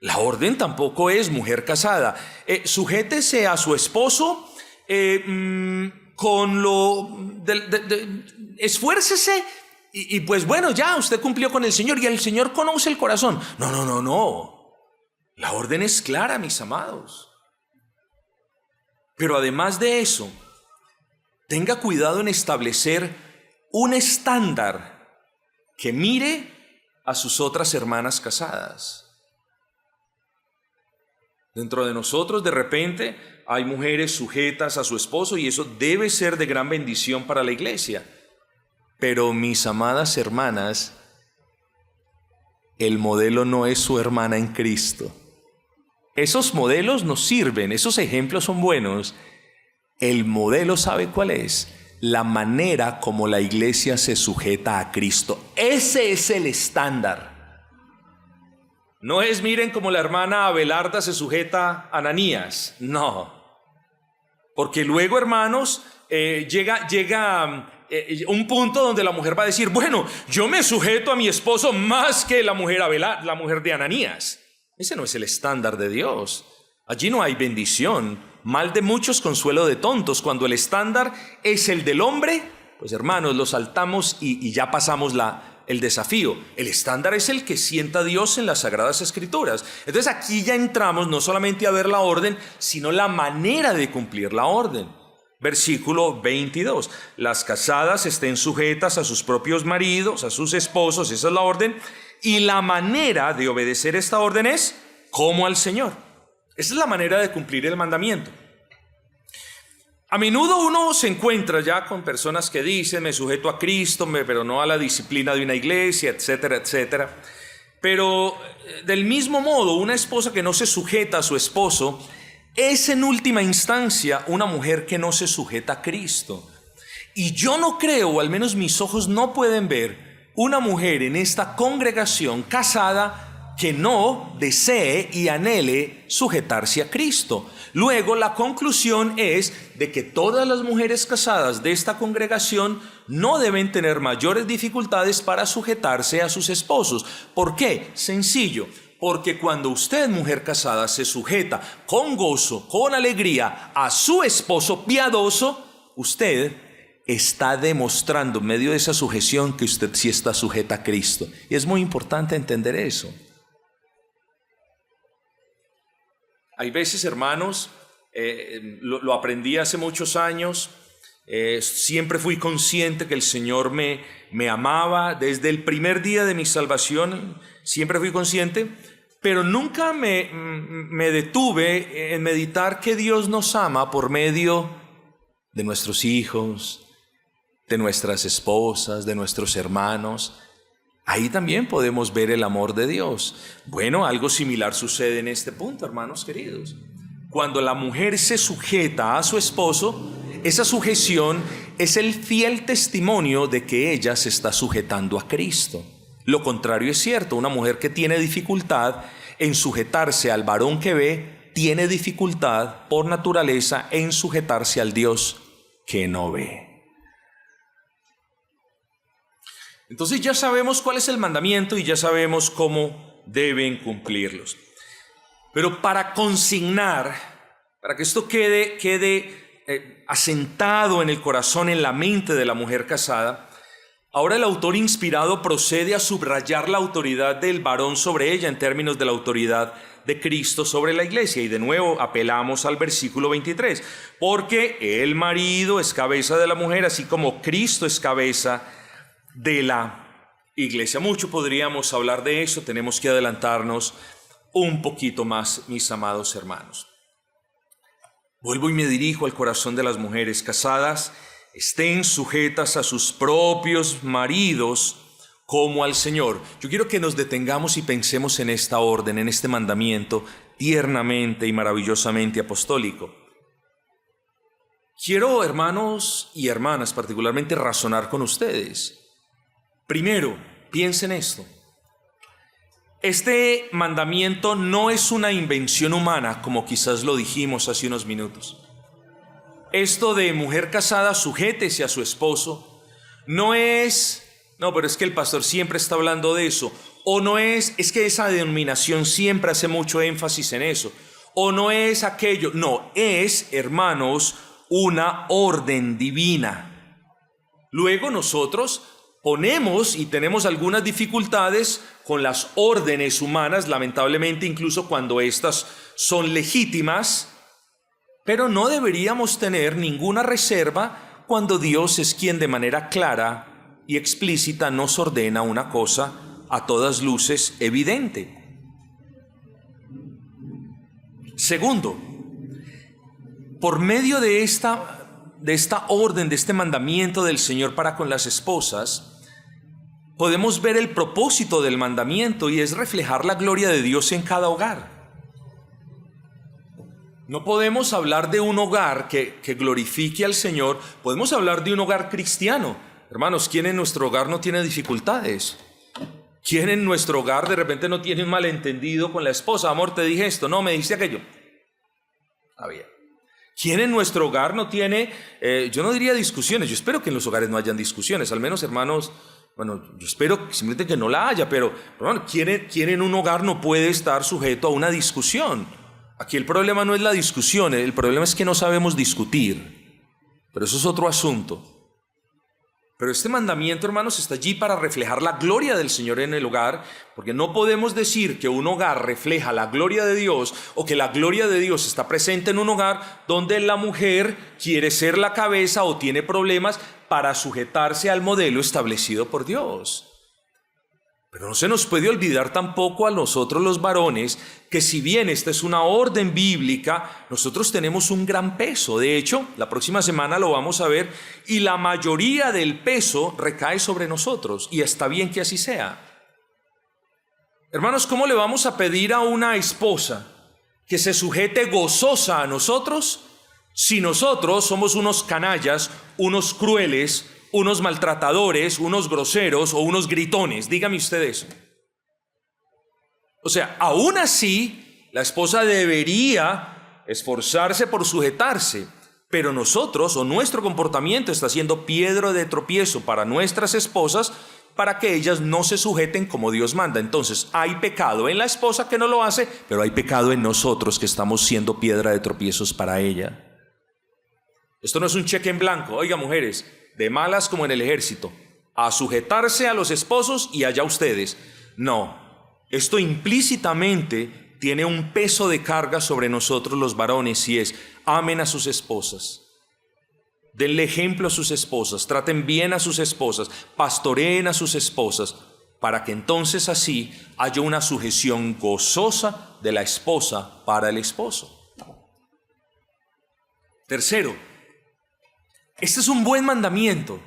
La orden tampoco es mujer casada, sujétese a su esposo con esfuércese y pues bueno, ya usted cumplió con el Señor y el Señor conoce el corazón. No, la orden es clara, mis amados. Pero además de eso, tenga cuidado en establecer un estándar que mire a sus otras hermanas casadas. Dentro de nosotros, de repente, hay mujeres sujetas a su esposo y eso debe ser de gran bendición para la iglesia. Pero mis amadas hermanas, el modelo no es su hermana en Cristo. Esos modelos nos sirven, esos ejemplos son buenos. El modelo, ¿sabe cuál es? La manera como la iglesia se sujeta a Cristo. Ese es el estándar. No es, miren, como la hermana Abelarda se sujeta a Ananías. No. Porque luego, hermanos, llega un punto donde la mujer va a decir, bueno, yo me sujeto a mi esposo más que la mujer de Ananías. Ese no es el estándar de Dios. Allí no hay bendición. Mal de muchos, consuelo de tontos. Cuando el estándar es el del hombre, pues hermanos, lo saltamos y ya pasamos el desafío. El estándar es el que sienta Dios en las Sagradas Escrituras. Entonces aquí ya entramos no solamente a ver la orden, sino la manera de cumplir la orden. Versículo 22. Las casadas estén sujetas a sus propios maridos, a sus esposos, esa es la orden. Y la manera de obedecer esta orden es como al Señor. Esa es la manera de cumplir el mandamiento. A menudo uno se encuentra ya con personas que dicen, me sujeto a Cristo, pero no a la disciplina de una iglesia, etcétera, etcétera. Pero del mismo modo, una esposa que no se sujeta a su esposo es en última instancia una mujer que no se sujeta a Cristo. Y yo no creo, o al menos mis ojos no pueden ver, una mujer en esta congregación casada que no desee y anhele sujetarse a Cristo. Luego la conclusión es de que todas las mujeres casadas de esta congregación no deben tener mayores dificultades para sujetarse a sus esposos. ¿Por qué? Sencillo, porque cuando usted, mujer casada, se sujeta con gozo, con alegría a su esposo piadoso, usted está demostrando en medio de esa sujeción que usted sí está sujeta a Cristo. Y es muy importante entender eso. Hay veces, hermanos, lo aprendí hace muchos años, siempre fui consciente que el Señor me amaba desde el primer día de mi salvación, siempre fui consciente, pero nunca me detuve en meditar que Dios nos ama por medio de nuestros hijos, de nuestras esposas, de nuestros hermanos. Ahí también podemos ver el amor de Dios. Bueno, algo similar sucede en este punto, hermanos queridos. Cuando la mujer se sujeta a su esposo, esa sujeción es el fiel testimonio de que ella se está sujetando a Cristo. Lo contrario es cierto, una mujer que tiene dificultad en sujetarse al varón que ve, tiene dificultad por naturaleza en sujetarse al Dios que no ve. Entonces ya sabemos cuál es el mandamiento y ya sabemos cómo deben cumplirlos. Pero para consignar, para que esto quede asentado en el corazón, en la mente de la mujer casada, ahora el autor inspirado procede a subrayar la autoridad del varón sobre ella en términos de la autoridad de Cristo sobre la iglesia. Y de nuevo apelamos al versículo 23, porque el marido es cabeza de la mujer, así como Cristo es cabeza de la iglesia. Mucho podríamos hablar de eso, tenemos que adelantarnos un poquito más, mis amados hermanos. Vuelvo y me dirijo al corazón de las mujeres casadas. Estén sujetas a sus propios maridos como al Señor. Yo quiero que nos detengamos y pensemos en esta orden, en este mandamiento tiernamente y maravillosamente apostólico. Quiero, hermanos y hermanas, particularmente razonar con ustedes. Primero, piensen esto. Este mandamiento no es una invención humana, como quizás lo dijimos hace unos minutos. Esto de mujer casada, sujétese a su esposo, no es, pero es que el pastor siempre está hablando de eso, o no es que esa denominación siempre hace mucho énfasis en eso, o no es aquello, no, es, hermanos, una orden divina. Luego nosotros ponemos y tenemos algunas dificultades con las órdenes humanas, lamentablemente incluso cuando estas son legítimas, pero no deberíamos tener ninguna reserva cuando Dios es quien de manera clara y explícita nos ordena una cosa a todas luces evidente. Segundo, por medio de esta orden, de este mandamiento del Señor para con las esposas, podemos ver el propósito del mandamiento y es reflejar la gloria de Dios en cada hogar. No podemos hablar de un hogar que glorifique al Señor, podemos hablar de un hogar cristiano. Hermanos, ¿quién en nuestro hogar no tiene dificultades? ¿Quién en nuestro hogar de repente no tiene un malentendido con la esposa? Amor, te dije esto, no, me dijiste aquello. Bien. ¿Quién en nuestro hogar no tiene, yo no diría discusiones, yo espero que en los hogares no hayan discusiones, al menos hermanos, yo espero simplemente que no la haya, pero bueno, ¿quién en un hogar no puede estar sujeto a una discusión? Aquí el problema no es la discusión, el problema es que no sabemos discutir, pero eso es otro asunto. Pero este mandamiento, hermanos, está allí para reflejar la gloria del Señor en el hogar, porque no podemos decir que un hogar refleja la gloria de Dios o que la gloria de Dios está presente en un hogar donde la mujer quiere ser la cabeza o tiene problemas para sujetarse al modelo establecido por Dios. Pero no se nos puede olvidar tampoco a nosotros los varones que si bien esta es una orden bíblica, nosotros tenemos un gran peso. De hecho, la próxima semana lo vamos a ver y la mayoría del peso recae sobre nosotros y está bien que así sea. Hermanos, ¿cómo le vamos a pedir a una esposa que se sujete gozosa a nosotros si nosotros somos unos canallas, unos crueles, unos maltratadores, unos groseros o unos gritones? Dígame usted eso. O sea, aún así, la esposa debería esforzarse por sujetarse, pero nosotros o nuestro comportamiento está siendo piedra de tropiezo para nuestras esposas para que ellas no se sujeten como Dios manda. Entonces, hay pecado en la esposa que no lo hace, pero hay pecado en nosotros que estamos siendo piedra de tropiezos para ella. Esto no es un cheque en blanco. Oiga, mujeres, de malas como en el ejército, a sujetarse a los esposos y allá ustedes. No, esto implícitamente tiene un peso de carga sobre nosotros los varones y es: amen a sus esposas, denle ejemplo a sus esposas, traten bien a sus esposas, pastoreen a sus esposas, para que entonces así haya una sujeción gozosa de la esposa para el esposo. Tercero, este es un buen mandamiento.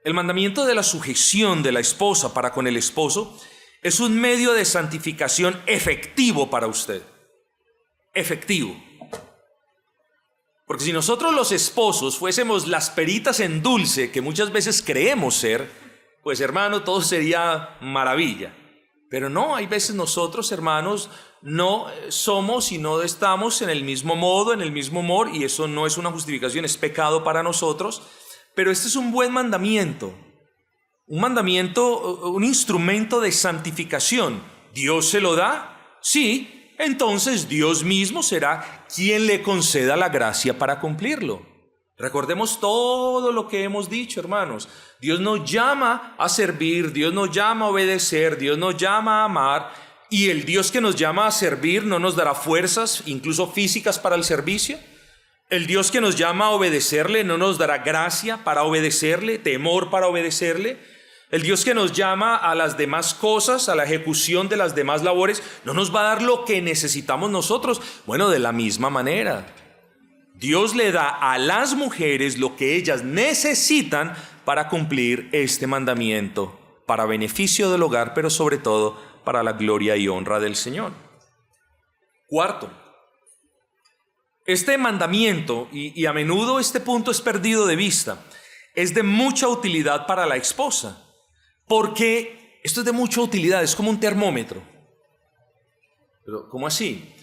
El mandamiento de la sujeción de la esposa para con el esposo es un medio de santificación efectivo para usted. Efectivo. Porque si nosotros los esposos fuésemos las peritas en dulce que muchas veces creemos ser, pues hermano, todo sería maravilla. Pero no, hay veces nosotros, hermanos, no somos y no estamos en el mismo modo, en el mismo humor, y eso no es una justificación, es pecado para nosotros. Pero este es un buen mandamiento, un instrumento de santificación. ¿Dios se lo da? Sí, entonces Dios mismo será quien le conceda la gracia para cumplirlo. Recordemos todo lo que hemos dicho, hermanos. Dios nos llama a servir, Dios nos llama a obedecer, Dios nos llama a amar, y el Dios que nos llama a servir no nos dará fuerzas, incluso físicas, para el servicio. El Dios que nos llama a obedecerle no nos dará gracia para obedecerle, temor para obedecerle. El Dios que nos llama a las demás cosas, a la ejecución de las demás labores, no nos va a dar lo que necesitamos nosotros. Bueno, de la misma manera, Dios le da a las mujeres lo que ellas necesitan para cumplir este mandamiento, para beneficio del hogar, pero sobre todo para la gloria y honra del Señor. Cuarto, este mandamiento, y a menudo este punto es perdido de vista, es de mucha utilidad para la esposa. Porque esto es de mucha utilidad, es como un termómetro. Pero, ¿cómo así?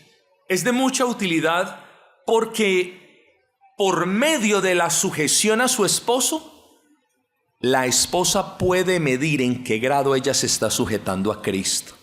Es de mucha utilidad porque por medio de la sujeción a su esposo, la esposa puede medir en qué grado ella se está sujetando a Cristo.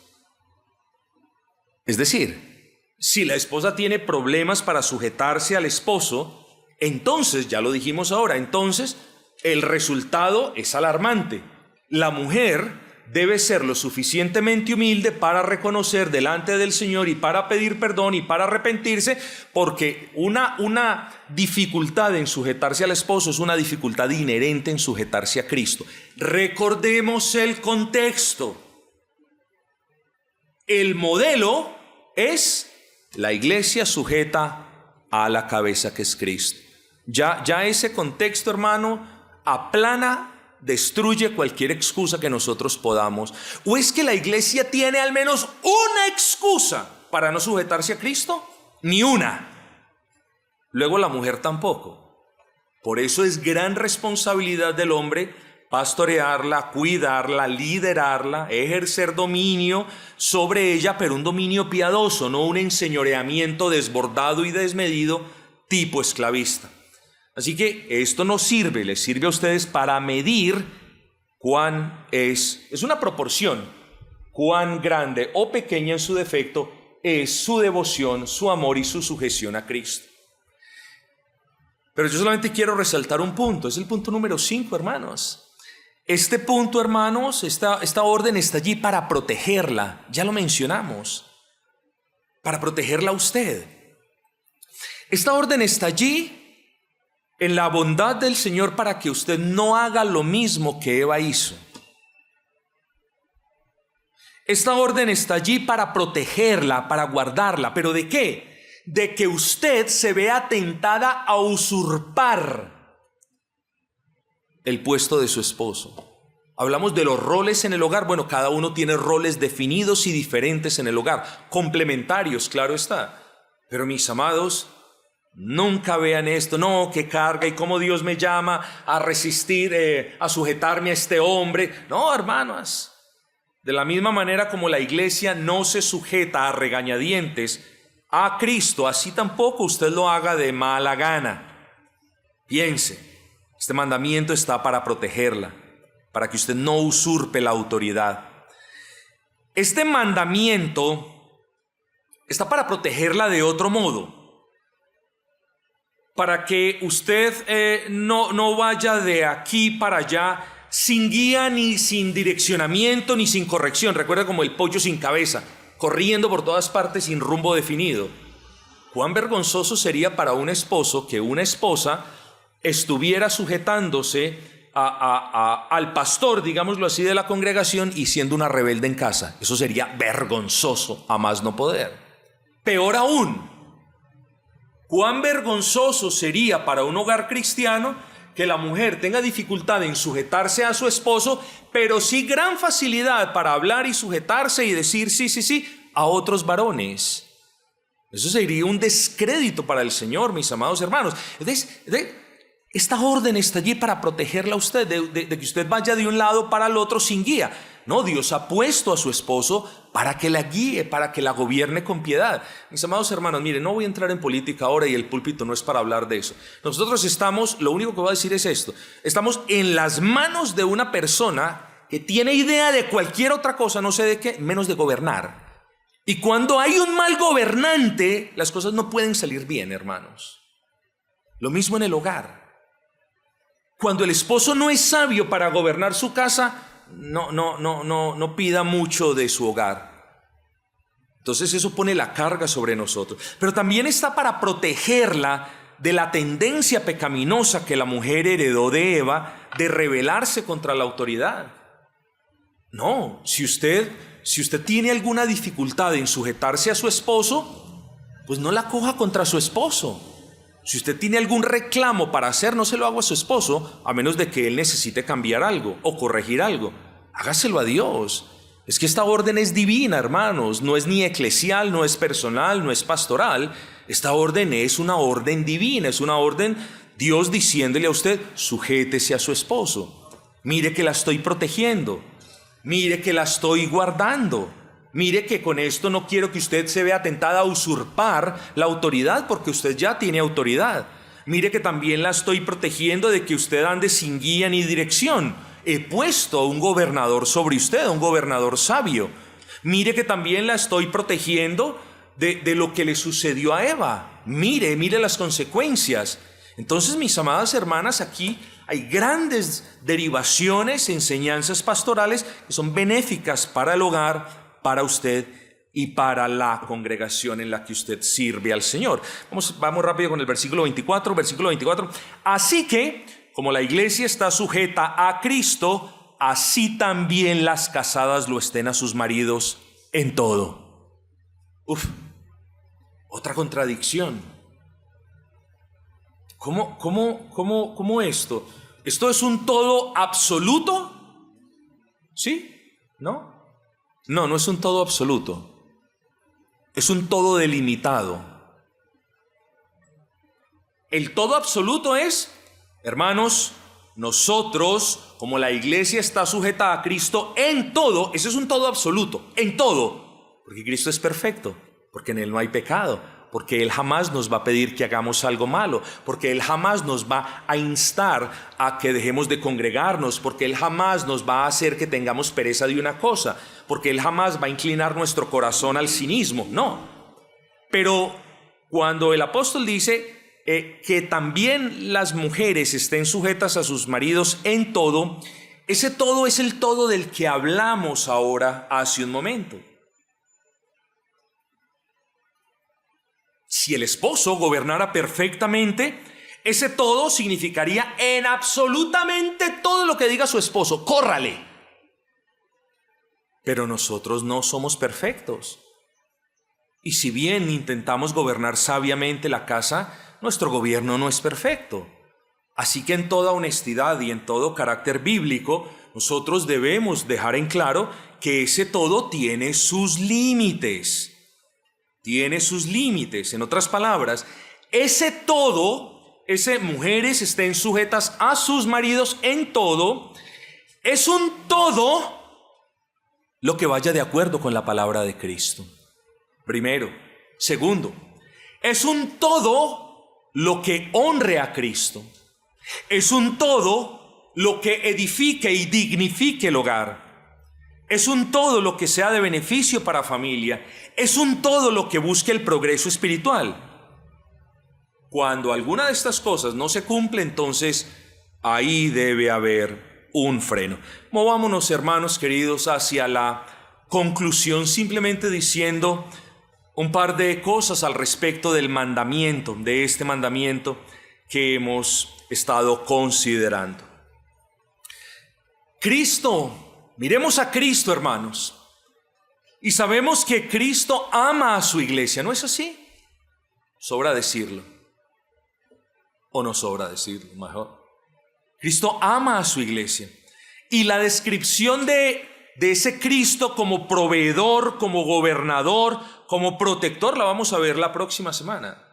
Es decir, si la esposa tiene problemas para sujetarse al esposo, entonces, ya lo dijimos ahora, entonces el resultado es alarmante. La mujer debe ser lo suficientemente humilde para reconocer delante del Señor y para pedir perdón y para arrepentirse, porque una dificultad en sujetarse al esposo es una dificultad inherente en sujetarse a Cristo. Recordemos el contexto. El modelo es la iglesia sujeta a la cabeza, que es Cristo. Ya ese contexto, hermano, aplana, destruye cualquier excusa que nosotros podamos. ¿O es que la iglesia tiene al menos una excusa para no sujetarse a Cristo? Ni una. Luego la mujer tampoco. Por eso es gran responsabilidad del hombre pastorearla, cuidarla, liderarla, ejercer dominio sobre ella, pero un dominio piadoso, no un enseñoreamiento desbordado y desmedido tipo esclavista. Así que esto nos sirve, les sirve a ustedes para medir cuán es una proporción, cuán grande o pequeña en su defecto es su devoción, su amor y su sujeción a Cristo. Pero yo solamente quiero resaltar un punto, es el punto número 5, hermanos. Este punto, hermanos, esta orden está allí para protegerla, ya lo mencionamos, para protegerla a usted. Esta orden está allí en la bondad del Señor para que usted no haga lo mismo que Eva hizo. Esta orden está allí para protegerla, para guardarla. ¿Pero de qué? De que usted se vea tentada a usurpar el puesto de su esposo. Hablamos de los roles en el hogar. Bueno, cada uno tiene roles definidos y diferentes en el hogar, complementarios, claro está. Pero mis amados, nunca vean esto, no, qué carga y cómo Dios me llama a resistir, a sujetarme a este hombre. No, hermanos, de la misma manera como la iglesia no se sujeta a regañadientes a Cristo, así tampoco usted lo haga de mala gana. Piense, este mandamiento está para protegerla, para que usted no usurpe la autoridad. Este mandamiento está para protegerla de otro modo, para que usted no vaya de aquí para allá sin guía, ni sin direccionamiento, ni sin corrección. Recuerda, como el pollo sin cabeza, corriendo por todas partes sin rumbo definido. Cuán vergonzoso sería para un esposo que una esposa estuviera sujetándose al pastor, digámoslo así, de la congregación y siendo una rebelde en casa. Eso sería vergonzoso a más no poder. Peor aún, cuán vergonzoso sería para un hogar cristiano que la mujer tenga dificultad en sujetarse a su esposo, pero sí gran facilidad para hablar y sujetarse y decir sí a otros varones. Eso sería un descrédito para el Señor, mis amados hermanos. Entonces, esta orden está allí para protegerla a usted, de que usted vaya de un lado para el otro sin guía. No, Dios ha puesto a su esposo para que la guíe, para que la gobierne con piedad. Mis amados hermanos, miren, no voy a entrar en política ahora y el púlpito no es para hablar de eso. Nosotros estamos, lo único que voy a decir es esto, estamos en las manos de una persona que tiene idea de cualquier otra cosa, no sé de qué, menos de gobernar. Y cuando hay un mal gobernante, las cosas no pueden salir bien, hermanos. Lo mismo en el hogar. Cuando el esposo no es sabio para gobernar su casa, no pida mucho de su hogar. Entonces eso pone la carga sobre nosotros. Pero también está para protegerla de la tendencia pecaminosa que la mujer heredó de Eva de rebelarse contra la autoridad. No, si usted tiene alguna dificultad en sujetarse a su esposo, pues no la coja contra su esposo. Si usted tiene algún reclamo para hacer, no se lo haga a su esposo, a menos de que él necesite cambiar algo o corregir algo. Hágaselo a Dios. Es que esta orden es divina, hermanos. No es ni eclesial, no es personal, no es pastoral. Esta orden es una orden divina, es una orden Dios diciéndole a usted, sujétese a su esposo. Mire que la estoy protegiendo. Mire que la estoy guardando. Mire que con esto no quiero que usted se vea tentada a usurpar la autoridad, porque usted ya tiene autoridad. Mire que también la estoy protegiendo de que usted ande sin guía ni dirección. He puesto a un gobernador sobre usted, a un gobernador sabio. Mire que también la estoy protegiendo de lo que le sucedió a Eva. Mire las consecuencias. Entonces, mis amadas hermanas, aquí hay grandes derivaciones, enseñanzas pastorales que son benéficas para el hogar, para usted y para la congregación en la que usted sirve al Señor. Vamos rápido con el versículo 24. Así que, como la iglesia está sujeta a Cristo, así también las casadas lo estén a sus maridos en todo. Otra contradicción. ¿Cómo esto? ¿Esto es un todo absoluto? ¿Sí? ¿No? No es un todo absoluto. Es un todo delimitado. El todo absoluto es, hermanos, nosotros, como la iglesia está sujeta a Cristo en todo, ese es un todo absoluto, en todo, porque Cristo es perfecto, porque en Él no hay pecado, porque Él jamás nos va a pedir que hagamos algo malo, porque Él jamás nos va a instar a que dejemos de congregarnos, porque Él jamás nos va a hacer que tengamos pereza de una cosa, porque Él jamás va a inclinar nuestro corazón al cinismo, no. Pero cuando el apóstol dice que también las mujeres estén sujetas a sus maridos en todo, ese todo es el todo del que hablamos ahora hace un momento. Si el esposo gobernara perfectamente, ese todo significaría en absolutamente todo lo que diga su esposo, córrale. Pero nosotros no somos perfectos. Y si bien intentamos gobernar sabiamente la casa, nuestro gobierno no es perfecto. Así que en toda honestidad y en todo carácter bíblico, nosotros debemos dejar en claro que ese todo tiene sus límites. Tiene sus límites. En otras palabras, ese todo, mujeres estén sujetas a sus maridos en todo, es un todo lo que vaya de acuerdo con la palabra de Cristo. Primero. Segundo, es un todo lo que honre a Cristo. Es un todo lo que edifique y dignifique el hogar. Es un todo lo que sea de beneficio para familia. Es un todo lo que busque el progreso espiritual. Cuando alguna de estas cosas no se cumple, entonces ahí debe haber un freno. Movámonos, hermanos queridos, hacia la conclusión, simplemente diciendo un par de cosas al respecto del mandamiento, de este mandamiento que hemos estado considerando. Cristo, miremos a Cristo, hermanos, y sabemos que Cristo ama a su iglesia, ¿no es así? Sobra decirlo, o no sobra decirlo, mejor. Cristo ama a su iglesia, y la descripción de ese Cristo como proveedor, como gobernador, como protector la vamos a ver la próxima semana.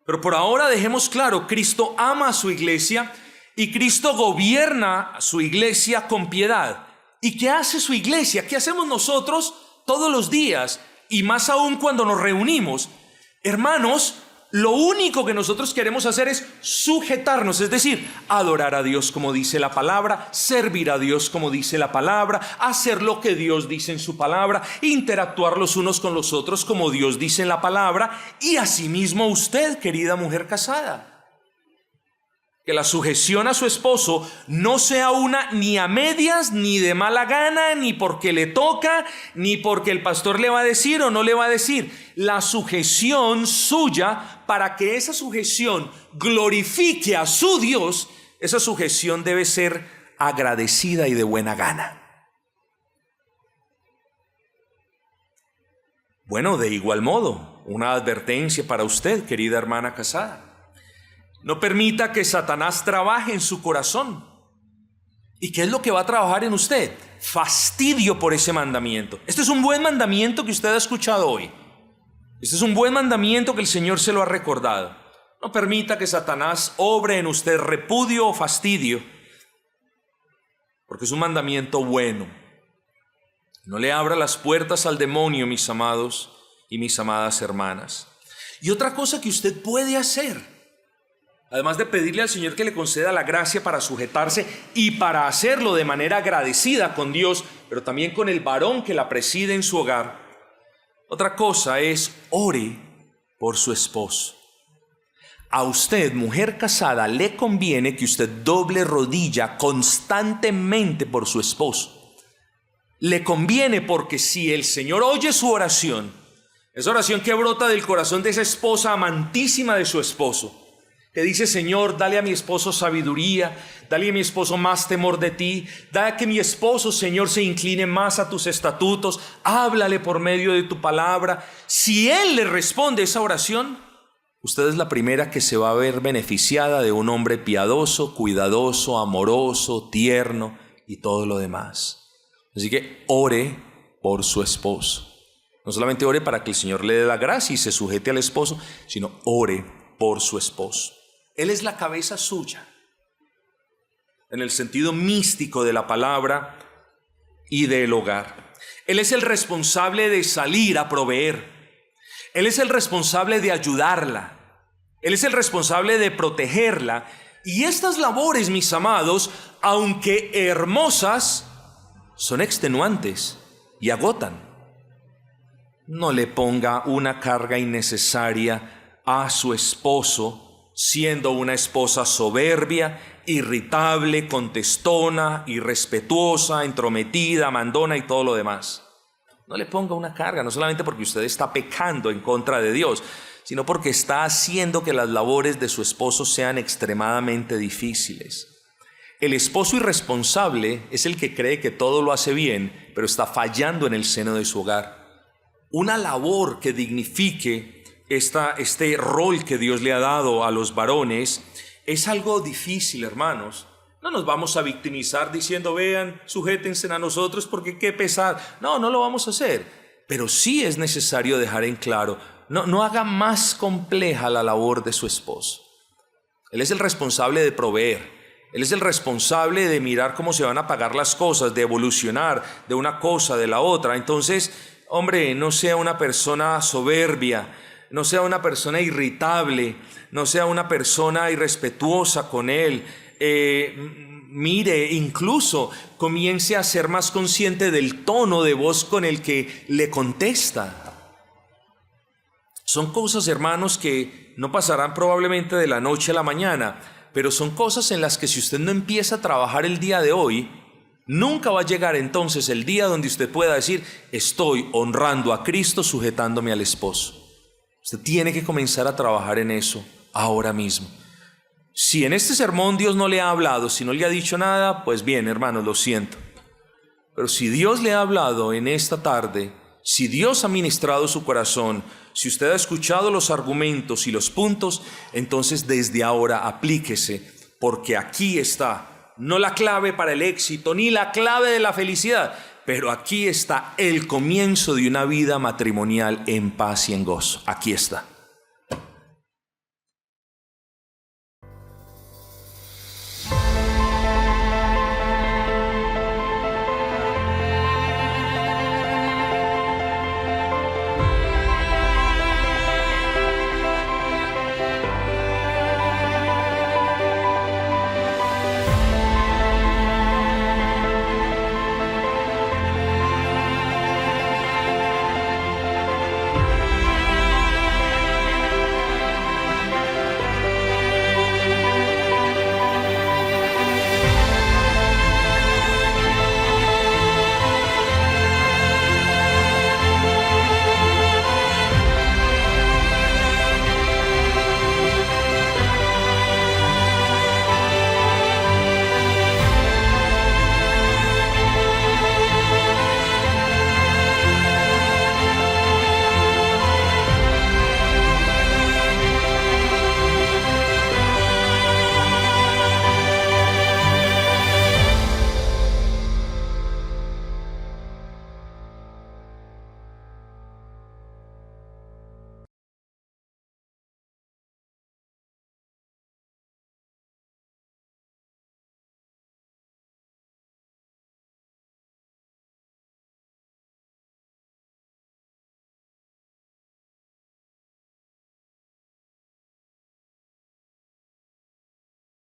Pero por ahora dejemos claro, Cristo ama a su iglesia y Cristo gobierna a su iglesia con piedad. ¿Y qué hace su iglesia? ¿Qué hacemos nosotros todos los días? Y más aún cuando nos reunimos. Hermanos, lo único que nosotros queremos hacer es sujetarnos, es decir, adorar a Dios como dice la palabra, servir a Dios como dice la palabra, hacer lo que Dios dice en su palabra, interactuar los unos con los otros como Dios dice en la palabra, y asimismo usted, querida mujer casada. Que la sujeción a su esposo no sea una ni a medias, ni de mala gana, ni porque le toca, ni porque el pastor le va a decir o no le va a decir. La sujeción suya, para que esa sujeción glorifique a su Dios, esa sujeción debe ser agradecida y de buena gana. Bueno, de igual modo, una advertencia para usted, querida hermana casada. No permita que Satanás trabaje en su corazón. ¿Y qué es lo que va a trabajar en usted? Fastidio por ese mandamiento. Este es un buen mandamiento que usted ha escuchado hoy. Este es un buen mandamiento que el Señor se lo ha recordado. No permita que Satanás obre en usted repudio o fastidio, porque es un mandamiento bueno. No le abra las puertas al demonio, mis amados y mis amadas hermanas. Y otra cosa que usted puede hacer, además de pedirle al Señor que le conceda la gracia para sujetarse y para hacerlo de manera agradecida con Dios, pero también con el varón que la preside en su hogar, otra cosa es ore por su esposo. A usted, mujer casada, le conviene que usted doble rodilla constantemente por su esposo. Le conviene porque si el Señor oye su oración, esa oración que brota del corazón de esa esposa amantísima de su esposo, que dice: Señor, dale a mi esposo sabiduría, dale a mi esposo más temor de ti, da que mi esposo, Señor, se incline más a tus estatutos, háblale por medio de tu palabra. Si él le responde esa oración, usted es la primera que se va a ver beneficiada de un hombre piadoso, cuidadoso, amoroso, tierno y todo lo demás. Así que ore por su esposo. No solamente ore para que el Señor le dé la gracia y se sujete al esposo, sino ore por su esposo. Él es la cabeza suya, en el sentido místico de la palabra y del hogar. Él es el responsable de salir a proveer. Él es el responsable de ayudarla. Él es el responsable de protegerla. Y estas labores, mis amados, aunque hermosas, son extenuantes y agotan. No le ponga una carga innecesaria a su esposo, siendo una esposa soberbia, irritable, contestona, irrespetuosa, entrometida, mandona y todo lo demás. No le ponga una carga, no solamente porque usted está pecando en contra de Dios, sino porque está haciendo que las labores de su esposo sean extremadamente difíciles. El esposo irresponsable es el que cree que todo lo hace bien, pero está fallando en el seno de su hogar. Una labor que dignifique este rol que Dios le ha dado a los varones es algo difícil, hermanos. No nos vamos a victimizar diciendo: vean, sujétense a nosotros porque qué pesar. No lo vamos a hacer. Pero sí es necesario dejar en claro, no haga más compleja la labor de su esposo. Él es el responsable de proveer. Él es el responsable de mirar cómo se van a pagar las cosas, de evolucionar de una cosa, de la otra. Entonces, hombre, no sea una persona soberbia, no sea una persona irritable, no sea una persona irrespetuosa con él. Mire, incluso comience a ser más consciente del tono de voz con el que le contesta. Son cosas, hermanos, que no pasarán probablemente de la noche a la mañana, pero son cosas en las que si usted no empieza a trabajar el día de hoy, nunca va a llegar entonces el día donde usted pueda decir: estoy honrando a Cristo sujetándome al esposo. Usted tiene que comenzar a trabajar en eso ahora mismo. Si en este sermón Dios no le ha hablado, si no le ha dicho nada, pues bien, hermano, lo siento. Pero si Dios le ha hablado en esta tarde, si Dios ha ministrado su corazón, si usted ha escuchado los argumentos y los puntos, entonces desde ahora aplíquese, porque aquí está, no la clave para el éxito, ni la clave de la felicidad, pero aquí está el comienzo de una vida matrimonial en paz y en gozo. Aquí está.